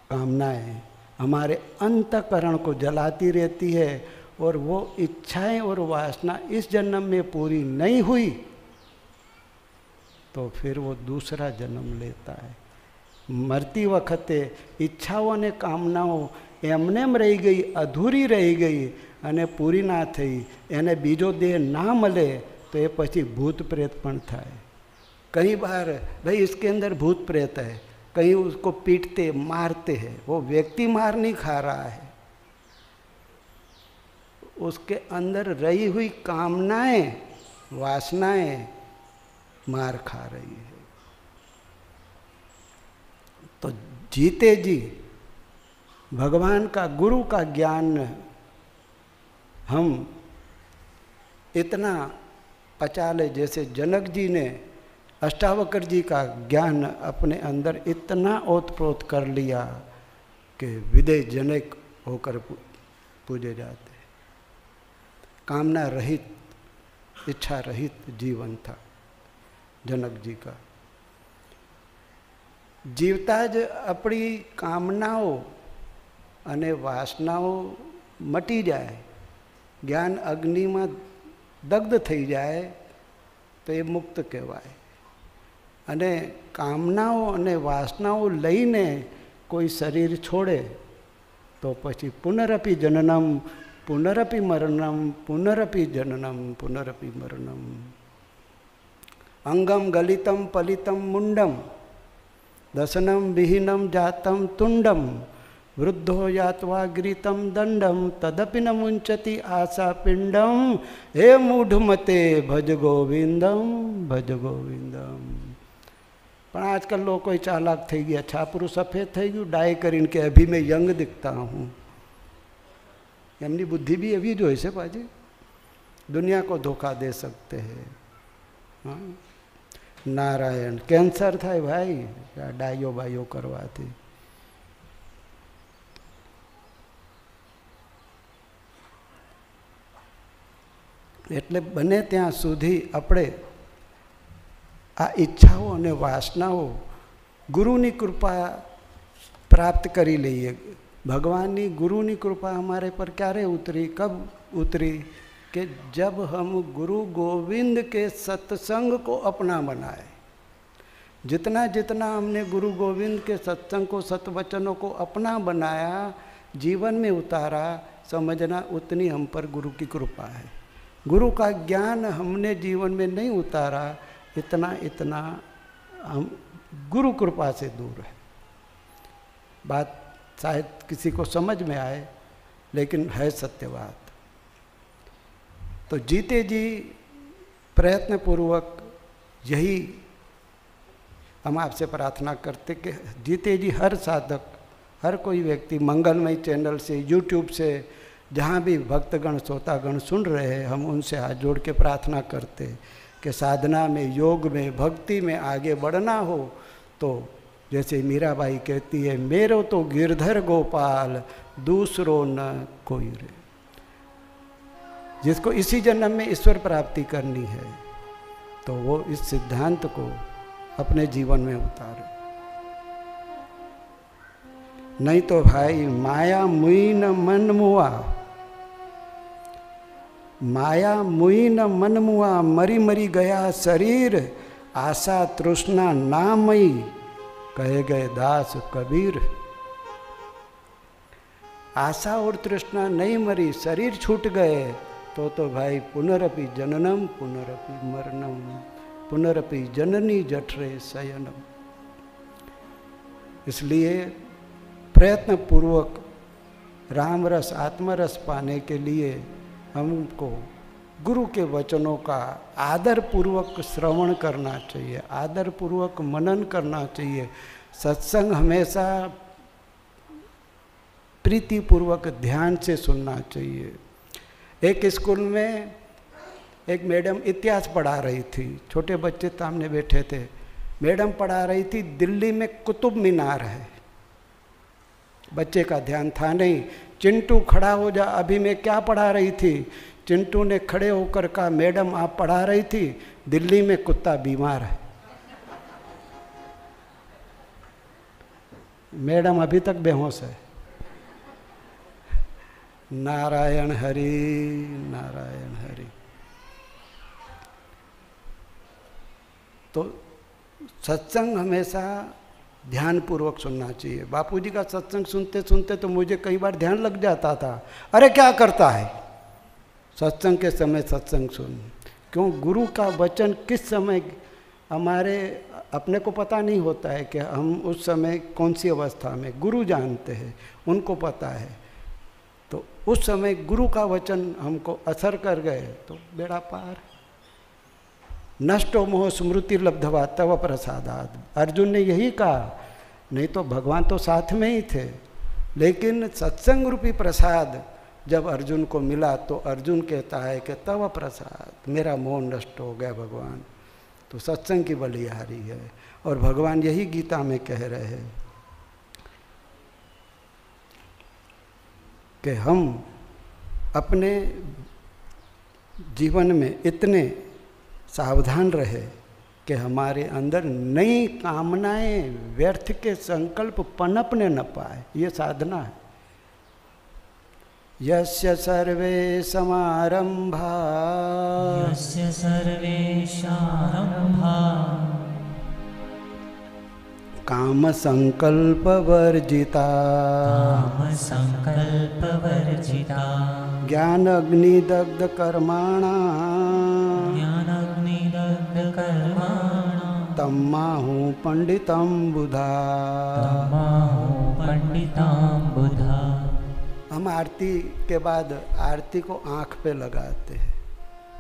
कामनाएं हमारे अंतकरण को जलाती रहती है और वो इच्छाएं और वासना इस जन्म में पूरी नहीं हुई तो फिर वो दूसरा जन्म लेता है। मरती वखते इच्छाओं ने कामनाओं एमनेम रही गई, अधूरी रही गई अने पूरी ना थई, एने बीजो देह ना मले तो ये पछी भूत प्रेत पण थाय। कई बार भाई इसके अंदर भूत प्रेत है, कहीं उसको पीटते मारते हैं, वो व्यक्ति मार नहीं खा रहा है, उसके अंदर रही हुई कामनाएं वासनाएं मार खा रही है। तो जीते जी भगवान का, गुरु का ज्ञान हम इतना पचा ले, जैसे जनक जी ने अष्टावक्र जी का ज्ञान अपने अंदर इतना ओतप्रोत कर लिया कि विदेह जनक होकर पूजे जाते हैं। कामना रहित, इच्छा रहित जीवन था जनक जी का। जीवता ज अपनी कामनाओं अने वासनाओं मटी जाए, ज्ञान अग्नि में दग्ध थई जाए तो ये मुक्त कहवाय। अने कामनाओं अने वासनाओं लईने कोई शरीर छोड़े तो पछी पुनरपि जननम पुनरपि मरणम पुनरपि जननम पुनरपि मरणम। अंगम गलितम पलितम मुंडम दशनम विहीनम जातम तुंडम वृद्धो यात्वा गृतम दंडम तदपि न मुंचति आशा पिंडम। हे मूढ़मते भज गोविंदम भज गोविंदम। पण आजकल लोग कोई चालाक थई गया, छापरू सफेद थई गયું, डाई करीने के अभी मैं यंग दिखता हूँ। एमनी बुद्धि भी एवी ज होय छे पाछी, दुनिया को धोखा दे सकते हैं। हाँ? नारायण कैंसर थाय भाई डायो बायो करवाथी। એટલે બને ત્યાં સુધી આપણે આ ઈચ્છાઓ અને વાસનાઓ ગુરુની કૃપા પ્રાપ્ત કરી લઈએ। ભગવાનની ગુરુની કૃપા हमारे पर क्यारे उतरी, कब उतरी कि जब हम गुरु गोविंद के सत्संग को अपना बनाए। जितना जितना हमने गुरु गोविंद के सत्संग को, सत्वचनों को अपना बनाया, जीवन में उतारा, समझना उतनी हम पर गुरु की कृपा है। गुरु का ज्ञान हमने जीवन में नहीं उतारा, इतना इतना हम गुरु कृपा से दूर है। बात शायद किसी को समझ में आए, लेकिन है सत्य बात। तो जीते जी प्रयत्न पूर्वक यही हम आपसे प्रार्थना करते कि जीते जी हर साधक, हर कोई व्यक्ति मंगलमय चैनल से, यूट्यूब से, जहाँ भी भक्तगण श्रोतागण सुन रहे हैं, हम उनसे हाथ जोड़ के प्रार्थना करते कि साधना में, योग में, भक्ति में आगे बढ़ना हो तो जैसे मीराबाई कहती है, मेरो तो गिरधर गोपाल दूसरो न कोई रे। जिसको इसी जन्म में ईश्वर प्राप्ति करनी है तो वो इस सिद्धांत को अपने जीवन में उतारे। नहीं तो भाई माया मुई न मन मुआ, माया मुई न मन मुआ, मरी मरी गया शरीर, आशा तृष्णा नामई, कहे गए दास कबीर। आशा और तृष्णा नहीं मरी, शरीर छूट गए तो भाई पुनरपि जननम पुनरपि मरणम पुनरपि जननी जठरे शयनम। इसलिए प्रयत्न पूर्वक राम रस, आत्मरस पाने के लिए हमको गुरु के वचनों का आदर पूर्वक श्रवण करना चाहिए, आदर पूर्वक मनन करना चाहिए। सत्संग हमेशा प्रीति पूर्वक ध्यान से सुनना चाहिए। एक स्कूल में एक मैडम इतिहास पढ़ा रही थी, छोटे बच्चे सामने बैठे थे। मैडम पढ़ा रही थी दिल्ली में कुतुब मीनार है। बच्चे का ध्यान था नहीं। चिंटू खड़ा हो जा, अभी मैं क्या पढ़ा रही थी। चिंटू ने खड़े होकर कहा, मैडम आप पढ़ा रही थी दिल्ली में कुत्ता बीमार है। मैडम अभी तक बेहोश है। नारायण हरि नारायण हरि। तो सत्संग हमेशा ध्यान पूर्वक सुनना चाहिए। बापूजी का सत्संग सुनते सुनते तो मुझे कई बार ध्यान लग जाता था, अरे क्या करता है। सत्संग के समय सत्संग सुन, क्यों गुरु का वचन किस समय हमारे अपने को पता नहीं होता है कि हम उस समय कौन सी अवस्था में, गुरु जानते हैं, उनको पता है। तो उस समय गुरु का वचन हमको असर कर गए तो बेड़ा पार। नष्टो मोह स्मृति लब्धवा तव प्रसादात, अर्जुन ने यही कहा। नहीं तो भगवान तो साथ में ही थे, लेकिन सत्संग रूपी प्रसाद जब अर्जुन को मिला तो अर्जुन कहता है कि तव प्रसाद, मेरा मोह नष्ट हो गया भगवान। तो सत्संग की बलिहारी है। और भगवान यही गीता में कह रहे हैं कि हम अपने जीवन में इतने सावधान रहे कि हमारे अंदर नई कामनाएं, व्यर्थ के संकल्प पनपने न पाए। ये साधना है। यस्य सर्वे समारंभा यस्य सर्वेशारंभा काम संकल्प वर्जिता काम संकल्प वर्जिता ज्ञान अग्नि दग्ध कर्माणा ज्ञानाग्निदग्ध कर्माणा तम्माहु पंडितम बुधा। तम्माहु पंडितां बुधा। हम आरती के बाद आरती को आँख पे लगाते हैं,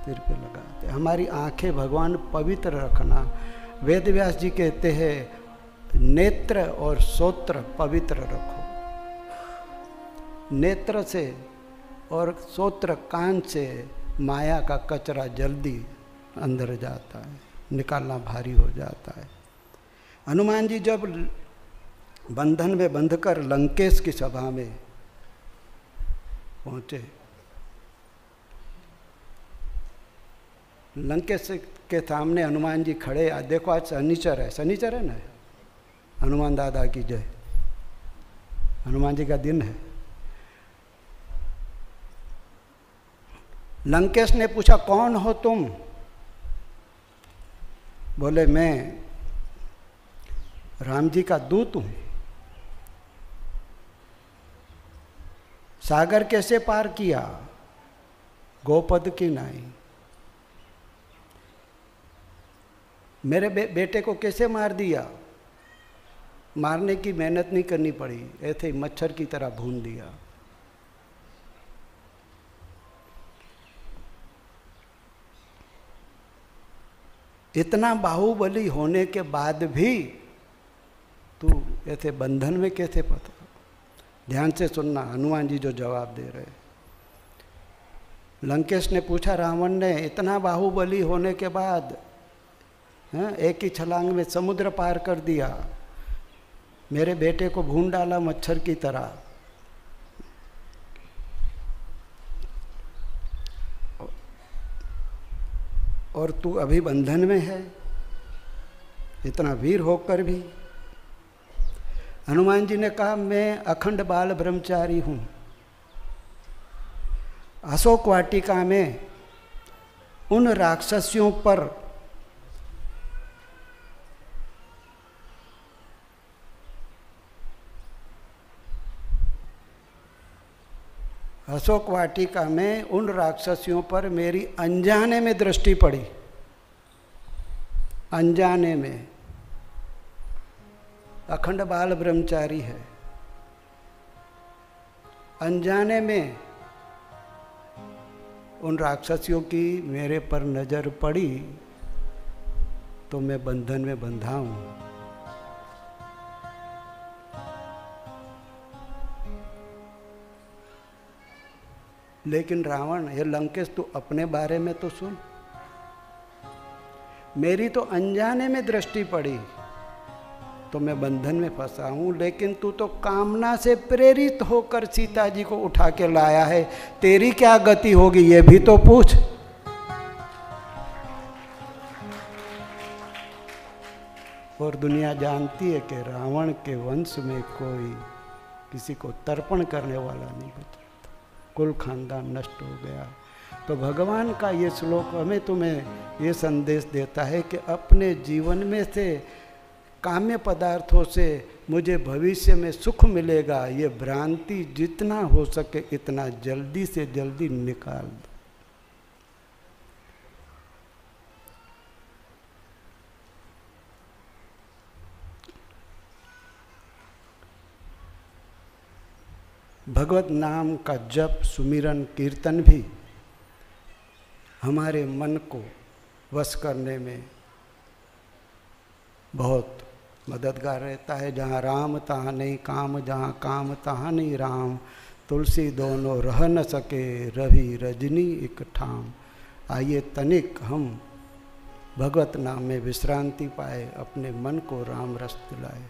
सिर पे लगाते हैं। हमारी आँखें भगवान पवित्र रखना। वेद व्यास जी कहते हैं नेत्र और श्रोत्र पवित्र रखो। नेत्र से और श्रोत्र कान से माया का कचरा जल्दी अंदर जाता है, निकालना भारी हो जाता है। हनुमान जी जब बंधन में बंधकर लंकेश की सभा में पहुंचे, लंकेश के सामने हनुमान जी खड़े। देखो आज शनिचर है, शनिचर है ना, हनुमान दादा की जय, हनुमान जी का दिन है। लंकेश ने पूछा कौन हो तुम? बोले मैं राम जी का दूत हूं। सागर कैसे पार किया? गोपद की नाई। मेरे बेटे को कैसे मार दिया? मारने की मेहनत नहीं करनी पड़ी, ऐसे ही मच्छर की तरह भून दिया। इतना बाहुबली होने के बाद भी तू ऐसे बंधन में कैसे पता? ध्यान से सुनना हनुमान जी जो जवाब दे रहे। लंकेश ने पूछा रावण ने, इतना बाहुबली होने के बाद एक ही छलांग में समुद्र पार कर दिया, मेरे बेटे को भून डाला मच्छर की तरह। और तू अभी बंधन में है, इतना वीर होकर भी। हनुमान जी ने कहा मैं अखंड बाल ब्रह्मचारी हूँ। अशोक वाटिका में उन राक्षसियों पर अशोक वाटिका में उन राक्षसियों पर मेरी अनजाने में दृष्टि पड़ी। अनजाने में, अखंड बाल ब्रह्मचारी है, अनजाने में उन राक्षसियों की मेरे पर नजर पड़ी तो मैं बंधन में बंधा हूं। लेकिन रावण, ये लंकेश, तू अपने बारे में तो सुन। मेरी तो अनजाने में दृष्टि पड़ी तो मैं बंधन में फंसा हूं, लेकिन तू तो कामना से प्रेरित होकर सीता जी को उठा के लाया है। तेरी क्या गति होगी ये भी तो पूछ। और दुनिया जानती है कि रावण के वंश में कोई किसी को तर्पण करने वाला नहीं बचा, कुल खानदान नष्ट हो गया। तो भगवान का ये श्लोक हमें तुम्हें ये संदेश देता है कि अपने जीवन में से काम्य पदार्थों से मुझे भविष्य में सुख मिलेगा, ये भ्रांति जितना हो सके इतना जल्दी से जल्दी निकाल दो। भगवत नाम का जप, सुमिरन, कीर्तन भी हमारे मन को वश करने में बहुत मददगार रहता है। जहाँ राम तहाँ नहीं काम, जहाँ काम तहाँ नहीं राम, तुलसी दोनों रह न सके, रवि रजनी एक ठाम। आइए तनिक हम भगवत नाम में विश्रांति पाए, अपने मन को राम रस दिलाए।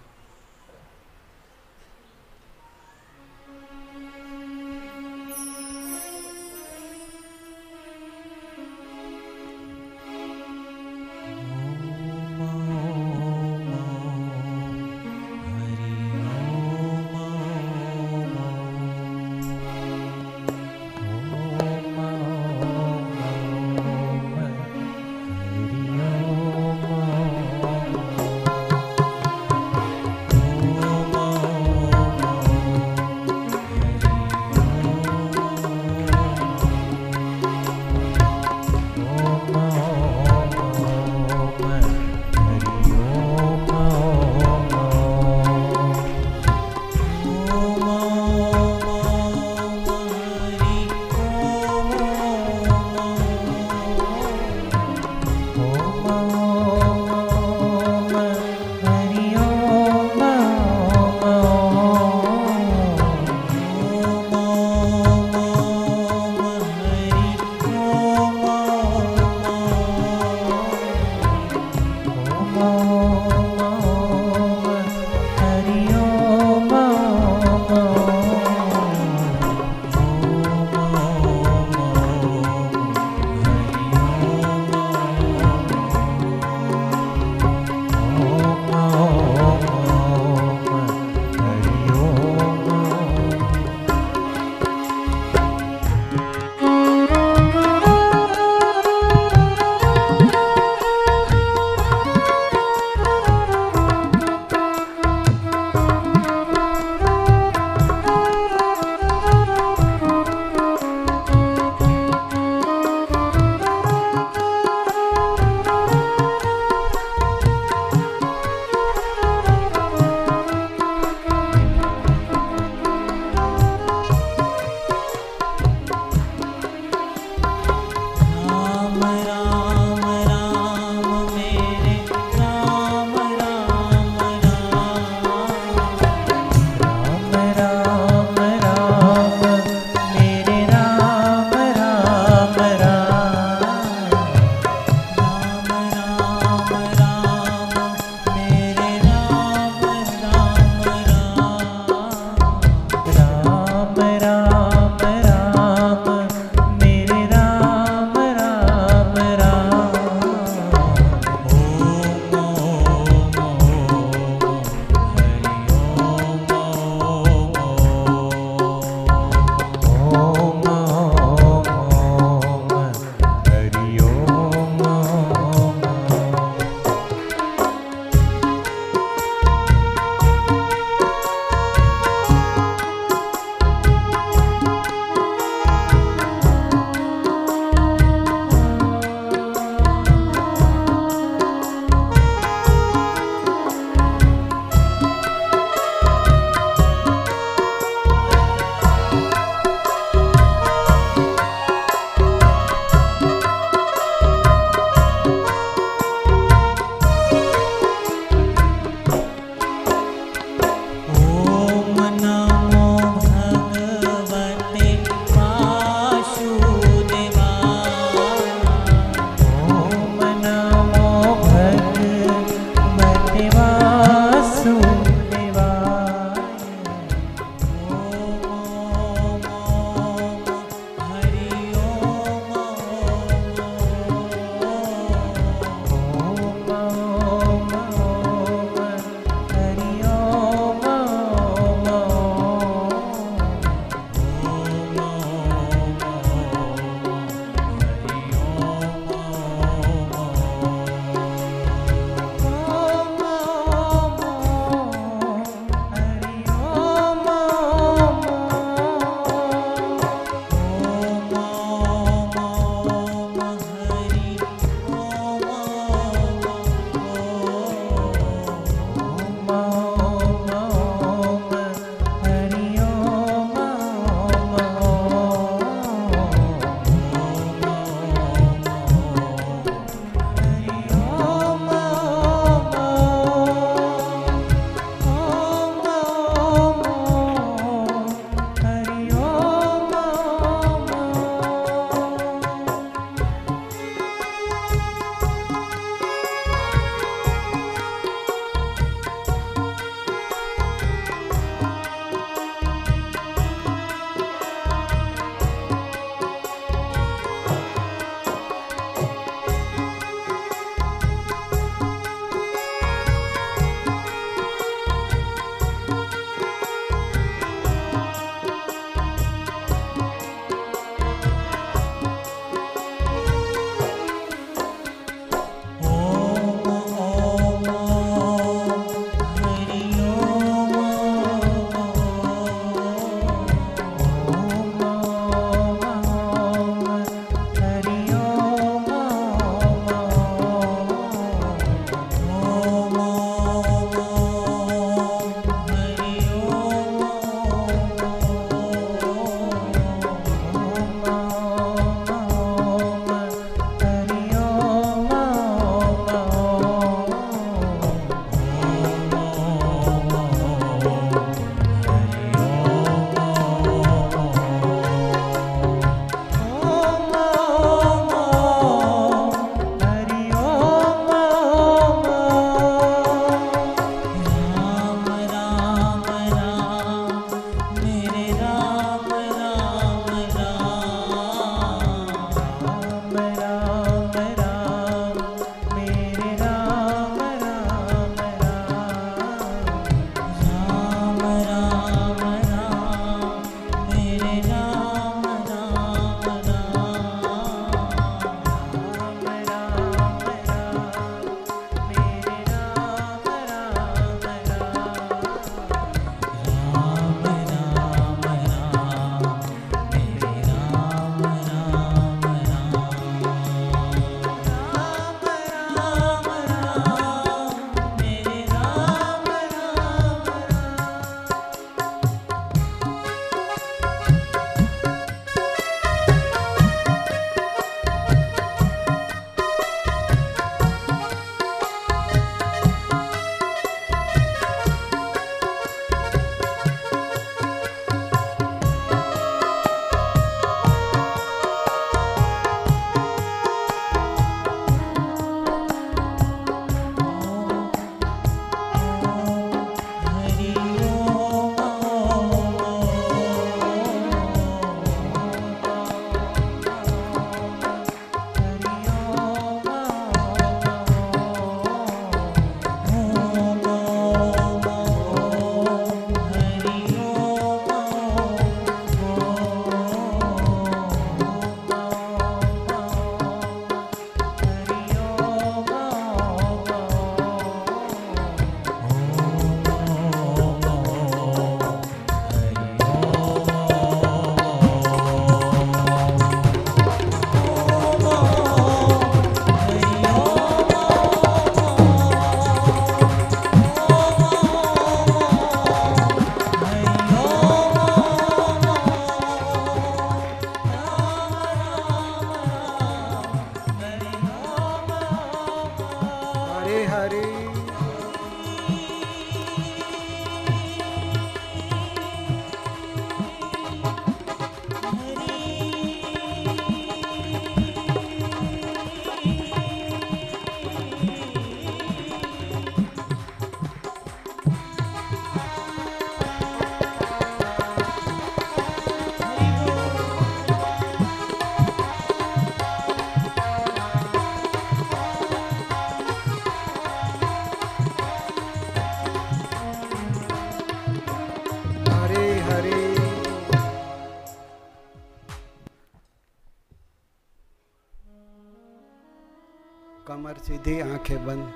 कमर सीधी, आंखें बंद।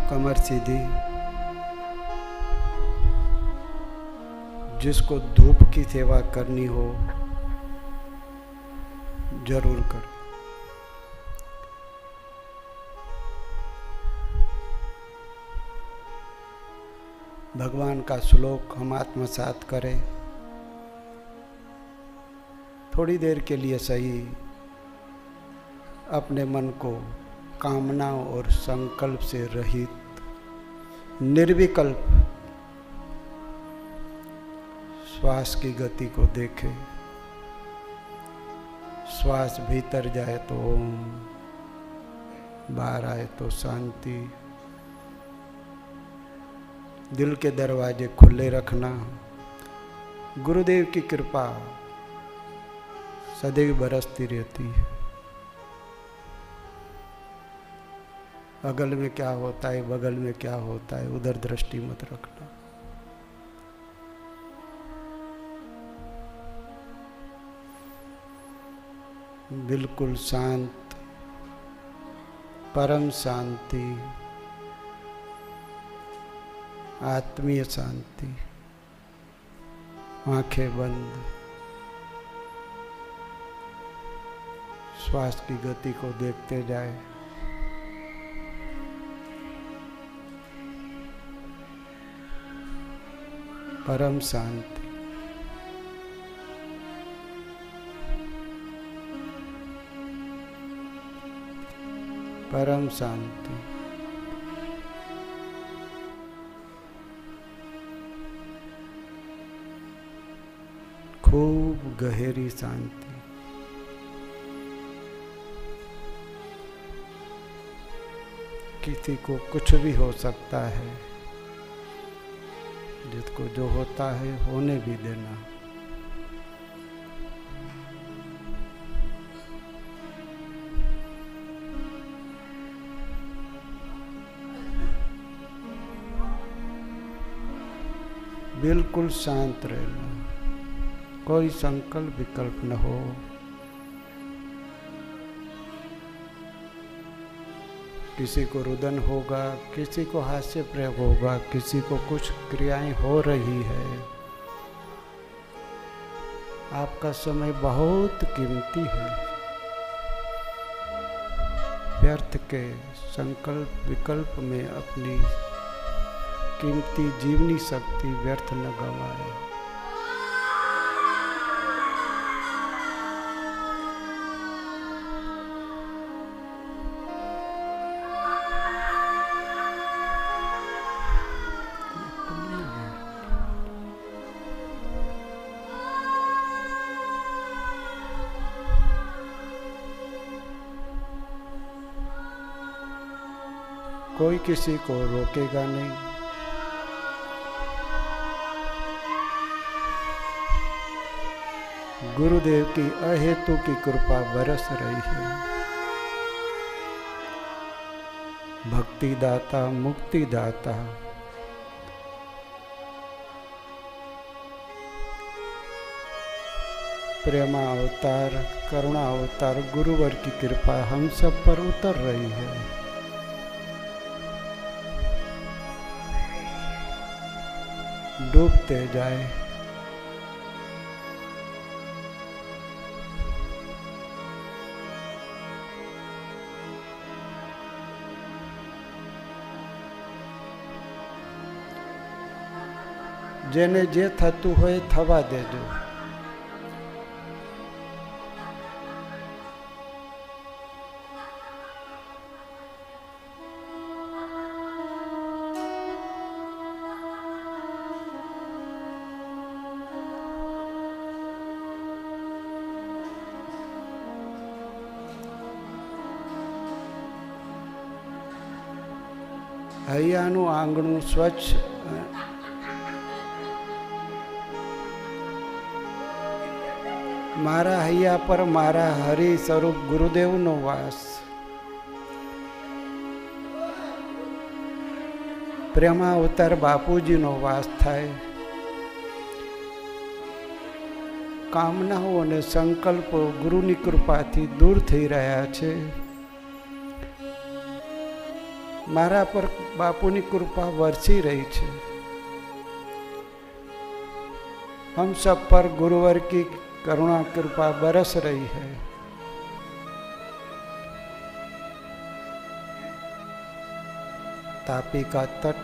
कमर सीधी। जिसको धूप की सेवा करनी हो जरूर करो। भगवान का श्लोक हम आत्मसात करें। थोड़ी देर के लिए सही अपने मन को कामनाओं और संकल्प से रहित निर्विकल्प श्वास की गति को देखें। श्वास भीतर जाए तो ओम, बाहर आए तो शांति। दिल के दरवाजे खुले रखना। गुरुदेव की कृपा सदैव बरसती रहती है। अगल में क्या होता है, बगल में क्या होता है, उधर दृष्टि मत रखना। बिल्कुल शांत, परम शांति, आत्मीय शांति। आंखें बंद। श्वास की गति को देखते जाए। परम शांति। परम शांति। खूब गहरी शांति। किसी को कुछ भी हो सकता है, जिसको जो होता है होने भी देना। बिल्कुल शांत रहना। कोई संकल्प विकल्प न हो। किसी को रुदन होगा, किसी को हास्य प्रयोग होगा, किसी को कुछ क्रियाएं हो रही है। आपका समय बहुत कीमती है। व्यर्थ के संकल्प विकल्प में अपनी कीमती जीवनी शक्ति व्यर्थ न गवाए। कोई किसी को रोकेगा नहीं। गुरुदेव की अहेतु की कृपा बरस रही है। भक्ति दाता, मुक्ति दाता, प्रेमा अवतार, करुणा अवतार गुरुवर की कृपा हम सब पर उतर रही है। डूबते जाए। जेने जे थतु होय थवा देजो। હૈયાનું આંગણું સ્વચ્છ મારા હૈયા પર મારા હરિ સ્વરૂપ ગુરુદેવનો વાસ, પ્રેમાવતાર બાપુજીનો વાસ થાય। કામનાઓ અને સંકલ્પો ગુરુની કૃપાથી દૂર થઈ રહ્યા છે. મારા પર બાપુની કૃપા વરસી રહી છે. हम सब पर गुरुवर की करुणा कृपा बरस रही है. तापी का तट,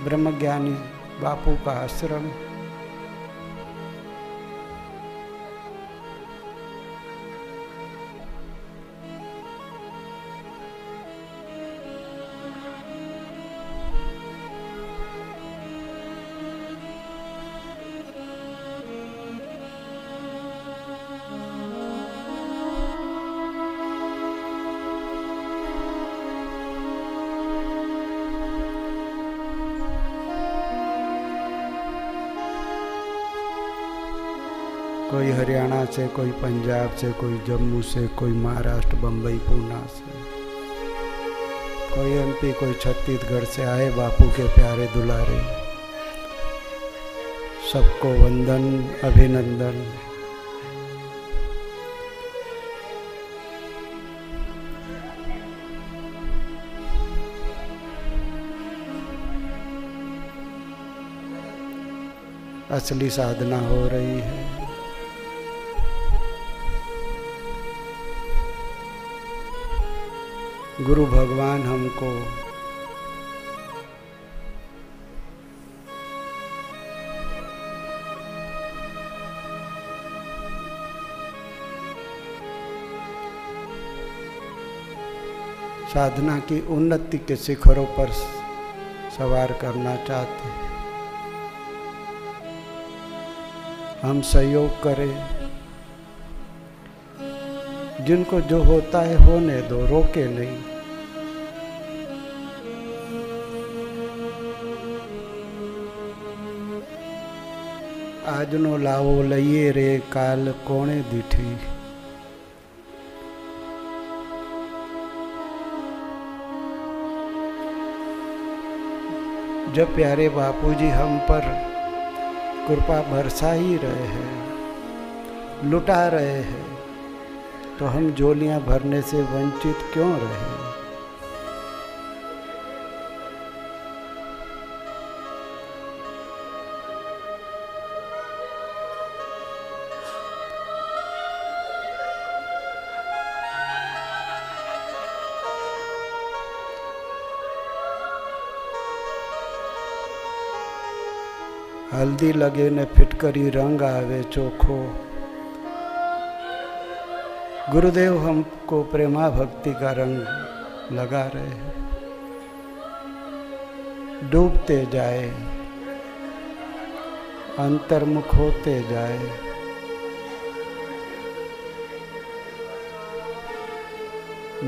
ब्रह्मज्ञानी बापू का आश्रम, कोई हरियाणा से, कोई पंजाब से, कोई जम्मू से, कोई महाराष्ट्र, बम्बई, पूना से, कोई एमपी, कोई छत्तीसगढ़ से आए बापू के प्यारे दुलारे. सबको वंदन, अभिनंदन. असली साधना हो रही है. गुरु भगवान हमको साधना की उन्नति के शिखरों पर सवार करना चाहते हैं. हम सहयोग करें. जिनको जो होता है होने दो, रोके नहीं. આજનો લાવો લઈએ રે, કાલ કોણે દીઠી. जब प्यारे बापूजी हम पर कृपा बरसा ही रहे हैं, लुटा रहे हैं, तो हम झोलियां भरने से वंचित क्यों रहे. हल्दी लगे ने फिटकरी रंग आवे चोखो. गुरुदेव हमको प्रेमा भक्ति का रंग लगा रहे हैं. डूबते जाए, अंतर्मुख होते जाए.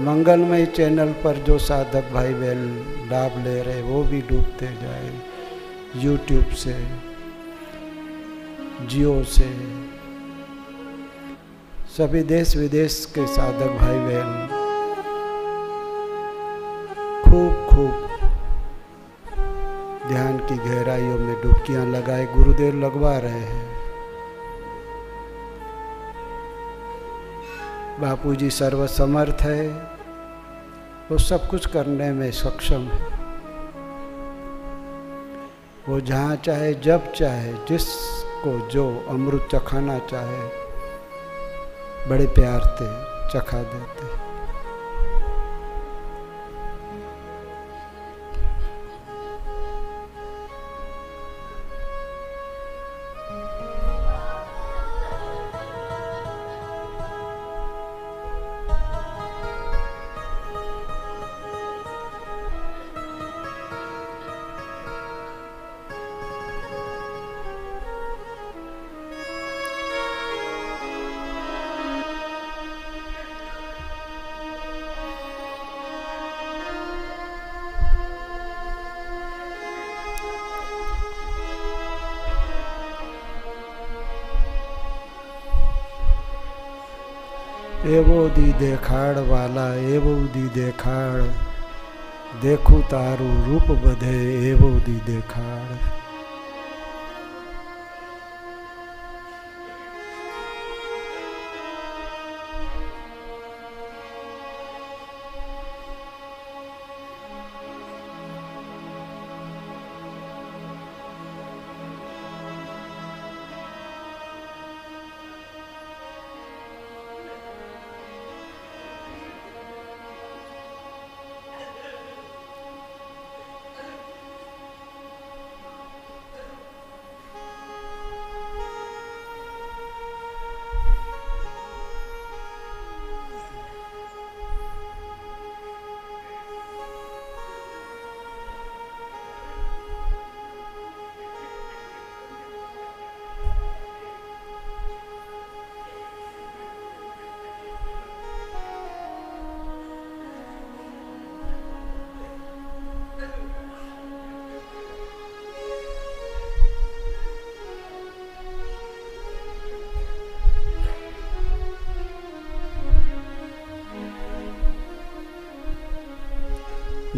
मंगलमय चैनल पर जो साधक भाई बहन लाभ ले रहे, वो भी डूबते जाए. यूट्यूब से, जियो से, सभी देश विदेश के साधक भाई बहन खूब खूब ध्यान की गहराइयों में डुबकियां लगाए गुरुदेव लगवा रहे हैं. बापूजी सर्वसमर्थ है, वो सब कुछ करने में सक्षम है. वो जहाँ चाहे, जब चाहे, जिसको जो अमृत चखाना चाहे, बड़े प्यार से चखा देते. एवो दी देखाड़ वाला, एवो दी देखाड़, देखू तारू रूप बधे, एवो दी देखाड़.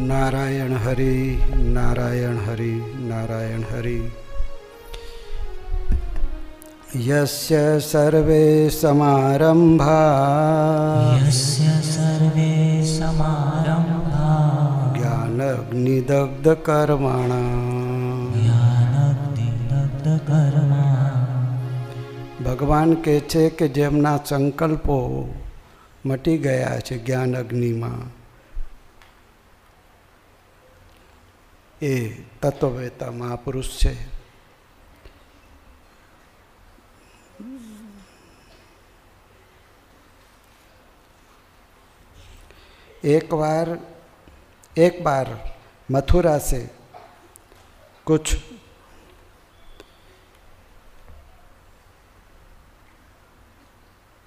नारायण हरि नारायण हरि नारायण हरि। यस्य सर्वे समारंभा यस्य सर्वे समारंभा ज्ञानाग्निदग्ध कर्मणा ज्ञानाग्निदग्ध कर्मणा। भगवान કહે છે કે જેમના સંકલ્પો મટી ગયા છે જ્ઞાન અગ્નિમાં, એ તત્વવેતા મહાપુરુષ છે. एक बार मथुरा से कुछ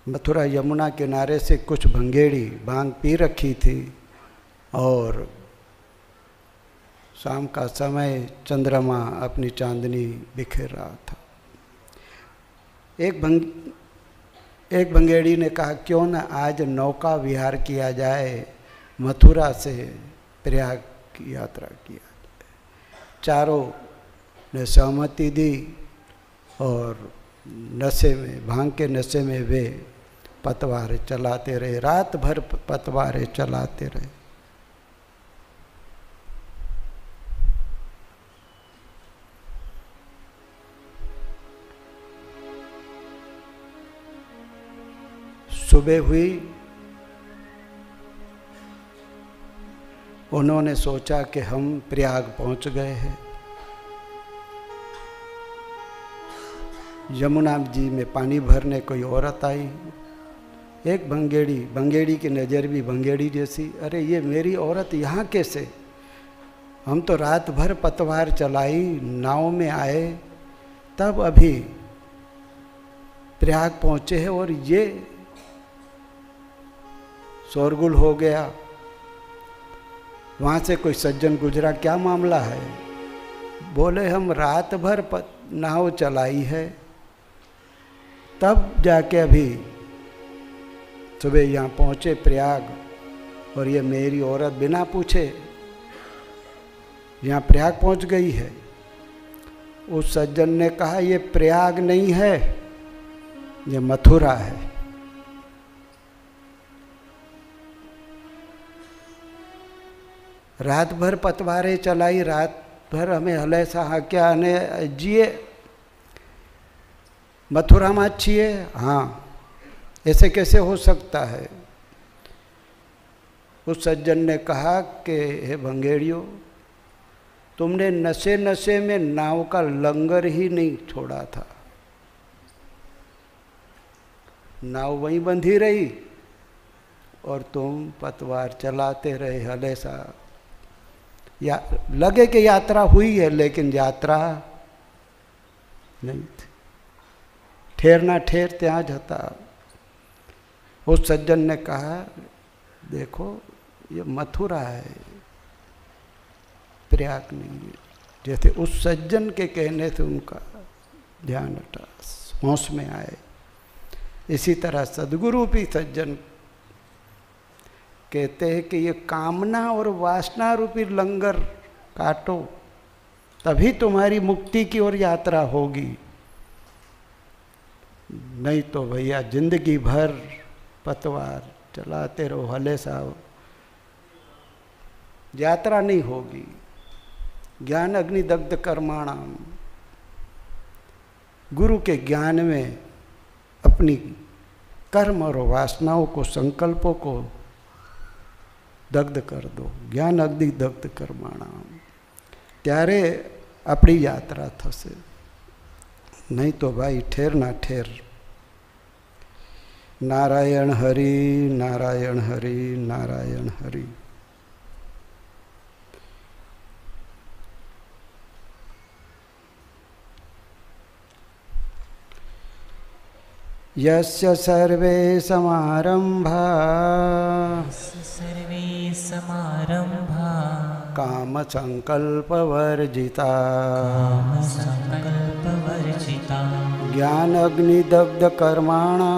मथुरा यमुना किनारे से कुछ भंगेड़ी भांग पी रखी थी और शाम का समय चंद्रमा अपनी चांदनी बिखेर रहा था. एक भंगेड़ी ने कहा क्यों न आज नौका विहार किया जाए, मथुरा से प्रयाग की यात्रा किया जाए. चारों ने सहमति दी और नशे में, भांग के नशे में वे पतवारें चलाते रहे, रात भर पतवारें चलाते रहे. सुबह हुई, उन्होंने सोचा कि हम प्रयाग पहुंच गए हैं. यमुना जी में पानी भरने कोई औरत आई. एक भंगेड़ी की नज़र भी भंगेड़ी जैसी, अरे ये मेरी औरत यहाँ कैसे? हम तो रात भर पतवार चलाई, नाव में आए, तब अभी प्रयाग पहुँचे हैं और ये शोरगुल हो गया. वहाँ से कोई सज्जन गुजरा, क्या मामला है? बोले हम रात भर नाव चलाई है, तब जाके अभी सुबह यहाँ पहुँचे प्रयाग, और ये मेरी औरत बिना पूछे यहाँ प्रयाग पहुँच गई है. उस सज्जन ने कहा ये प्रयाग नहीं है, ये मथुरा है. रात भर पतवारें चलाई, रात भर हमें हले हाक्या અને જીએ मथुरा में छिए. हाँ, ऐसे कैसे हो सकता है? उस सज्जन ने कहा कि हे भंगेड़ियों, तुमने नशे नशे में नाव का लंगर ही नहीं छोड़ा था. नाव वहीं बंधी रही और तुम पतवार चलाते रहे हलेसा. लगे कि यात्रा हुई है, लेकिन यात्रा नहीं थी. ठेर ना ठेर ત્યાં જતા. उस सज्जन ने कहा देखो ये मथुरा है, प्रयाग नहीं है. जैसे उस सज्जन के कहने से उनका ध्यान हटा, होश में आए. इसी तरह सदगुरु भी सज्जन कहते हैं कि ये कामना और वासना रूपी लंगर काटो, तभी तुम्हारी मुक्ति की ओर यात्रा होगी. नहीं तो भैया जिंदगी भर पतवार चलाते रहो हले साहब, यात्रा नहीं होगी. ज्ञान अग्नि दग्ध कर्माणाम, गुरु के ज्ञान में अपनी कर्म और वासनाओं को, संकल्पों को दग्ध कर दो. ज्ञान अग्नि दग्ध कर्माणाम, त्यारे अपनी यात्रा थશે. नहीं तो भाई ठेर ना ठेर. नारायण हरि नारायण हरि नारायण हरि. यस्य सर्वे समारंभा काम संकल्प वर्जिता ज्ञान अग्नि दग्ध कर्माणा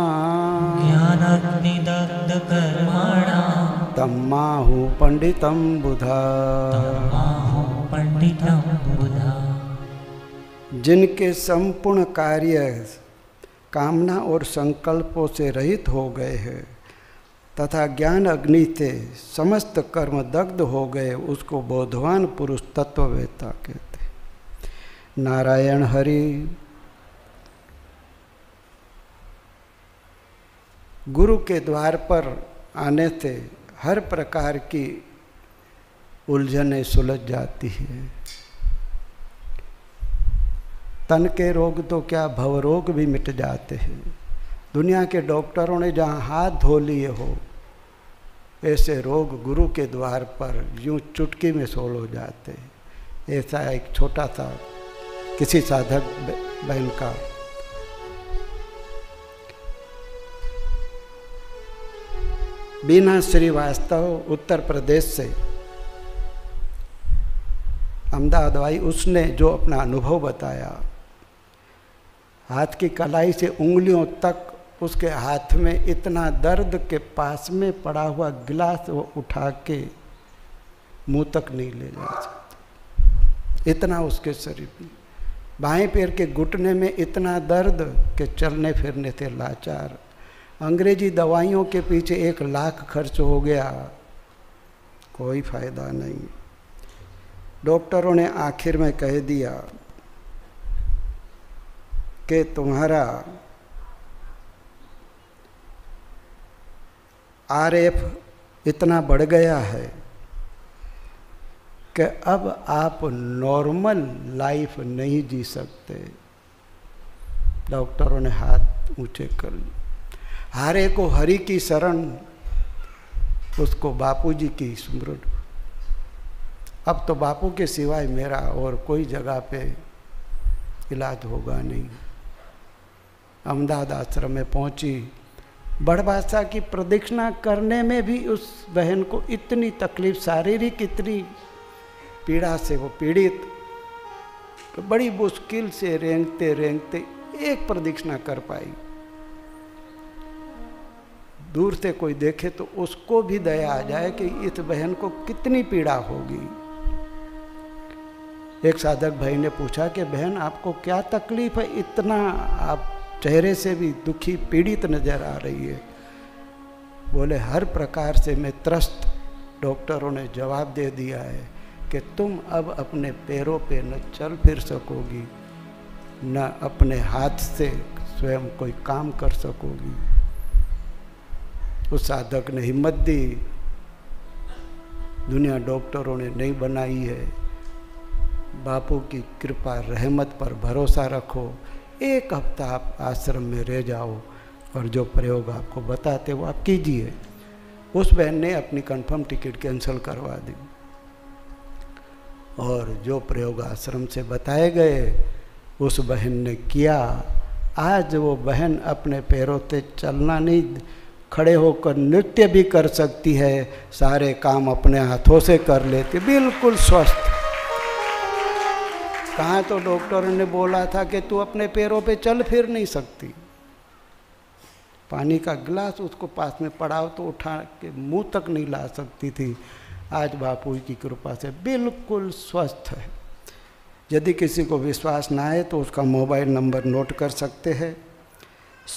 तम्माहु पंडितम बुधा। तम्माहु पंडितम बुधा। जिनके संपूर्ण कार्य कामना और संकल्पों से रहित हो गए हैं तथा ज्ञान अग्नि से समस्त कर्म दग्ध हो गए, उसको बोधवान पुरुष तत्ववेत्ता कहते। नारायण हरि गुरु के द्वार पर आने से हर प्रकार की उलझनें सुलझ जाती है। तन के रोग तो क्या, भव रोग भी मिट जाते हैं। दुनिया के डॉक्टरों ने जहाँ हाथ धो लिए हो, ऐसे रोग गुरु के द्वार पर यूं चुटकी में सोल हो जाते हैं। ऐसा एक छोटा सा किसी साधक बहन का बीना श्रीवास्तव उत्तर प्रदेश से अहमदाबाद आई, उसने जो अपना अनुभव बताया, हाथ की कलाई से उंगलियों तक उसके हाथ में इतना दर्द के पास में पड़ा हुआ गिलास वो उठा के मुंह तक नहीं ले जा सकता, इतना उसके शरीर में। बाएं पैर के घुटने में इतना दर्द कि चलने फिरने से लाचार। अंग्रेजी दवाइयों के पीछे 1 लाख खर्च हो गया, कोई फायदा नहीं। डॉक्टरों ने आखिर में कह दिया कि तुम्हारा RF इतना बढ़ गया है कि अब आप नॉर्मल लाइफ नहीं जी सकते। डॉक्टरों ने हाथ ऊंचे कर लिए। हारे को हरि की शरण, उसको बापूजी की स्मृति। अब तो बापू के सिवाय मेरा और कोई जगह पे इलाज होगा नहीं। अहमदाबाद आश्रम में पहुंची। बड़बासा की प्रदक्षिणा करने में भी उस बहन को इतनी तकलीफ, शारीरिक इतनी पीड़ा से वो पीड़ित, तो बड़ी मुश्किल से रेंगते रेंगते एक प्रदक्षिणा कर पाई। दूर से कोई देखे तो उसको भी दया आ जाए कि इस बहन को कितनी पीड़ा होगी। एक साधक भाई ने पूछा कि बहन आपको क्या तकलीफ है, इतना आप चेहरे से भी दुखी पीड़ित नजर आ रही है। बोले हर प्रकार से मैं त्रस्त। डॉक्टरों ने जवाब दे दिया है कि तुम अब अपने पैरों पे न चल फिर सकोगी, न अपने हाथ से स्वयं कोई काम कर सकोगी। उस साधक ने हिम्मत दी। दुनिया डॉक्टरों ने नहीं बनाई है, बापू की कृपा रहमत पर भरोसा रखो। 1 हफ्ता आप आश्रम में रह जाओ और जो प्रयोग आपको बताते वो आप कीजिए। उस बहन ने अपनी कंफर्म टिकट कैंसिल करवा दी और जो प्रयोग आश्रम से बताए गए उस बहन ने किया। आज वो बहन अपने पैरों से चलना नहीं, खड़े होकर नृत्य भी कर सकती है, सारे काम अपने हाथों से कर लेती, बिल्कुल स्वस्थ। कहाँ तो डॉक्टर ने बोला था कि तू अपने पैरों पे चल फिर नहीं सकती। पानी का गिलास उसको पास में पड़ा हो तो उठा के मुंह तक नहीं ला सकती थी। आज बापू की कृपा से बिल्कुल स्वस्थ है। यदि किसी को विश्वास ना आए तो उसका मोबाइल नंबर नोट कर सकते हैं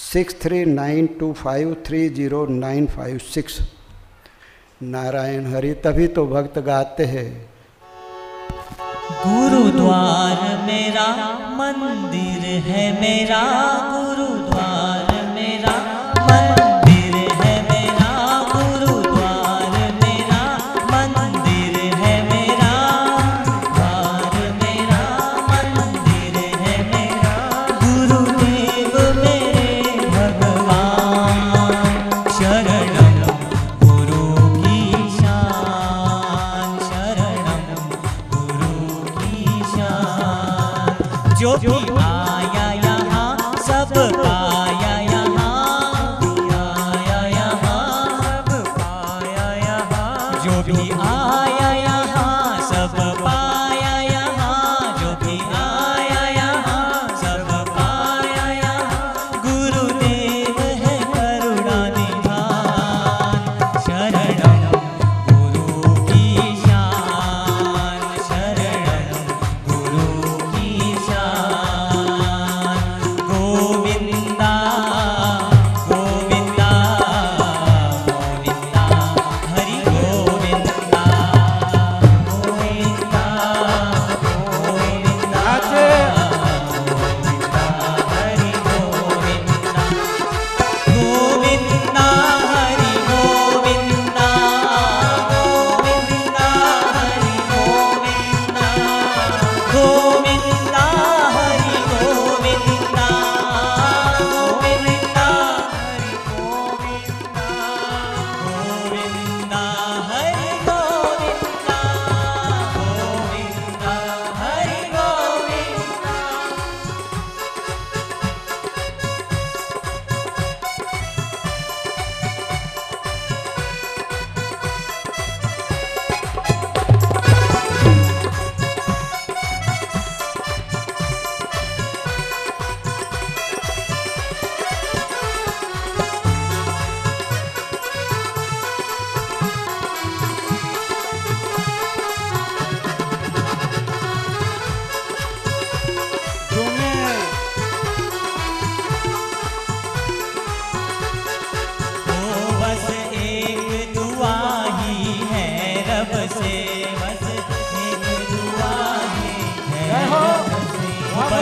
6392530956। नारायण हरि। तभी तो भक्त गाते हैं, गुरुद्वार मेरा मंदिर है मेरा, गुरुद्वार मेरा मंदिर है मेरा, गुरुद्वार मेरा मंदिर है मेरा, द्वार मेरा मंदिर है मेरा, गुरुदेव मेरे भगवान, शरणम गुरु की शान, शरणम गुरु की शान। जो भी आया यहाँ सब पाया यहाँ, आया यहाँ सब पाया यहाँ, जो भी आया यहाँ सब पाया यहाँ, जो भी आया यहाँ सब पाया यहाँ, गुरुदेव है करुणा निधान, शरणम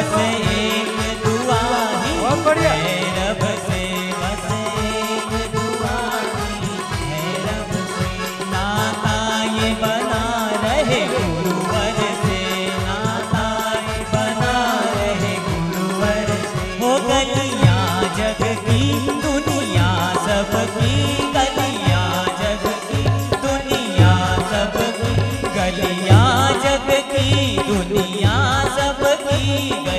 बस एक दुआ ही बहुत बढ़िया। है रब से, बस एक दुआ ही है रब से। नाता ये बना रहे गुरुवर से, नाता ये बना रहे गुरुवर से। हो गलियां जग की दुनिया सबकी, गलियां जग की दुनिया सबकी, गलियां जग की दुनिया सबकी।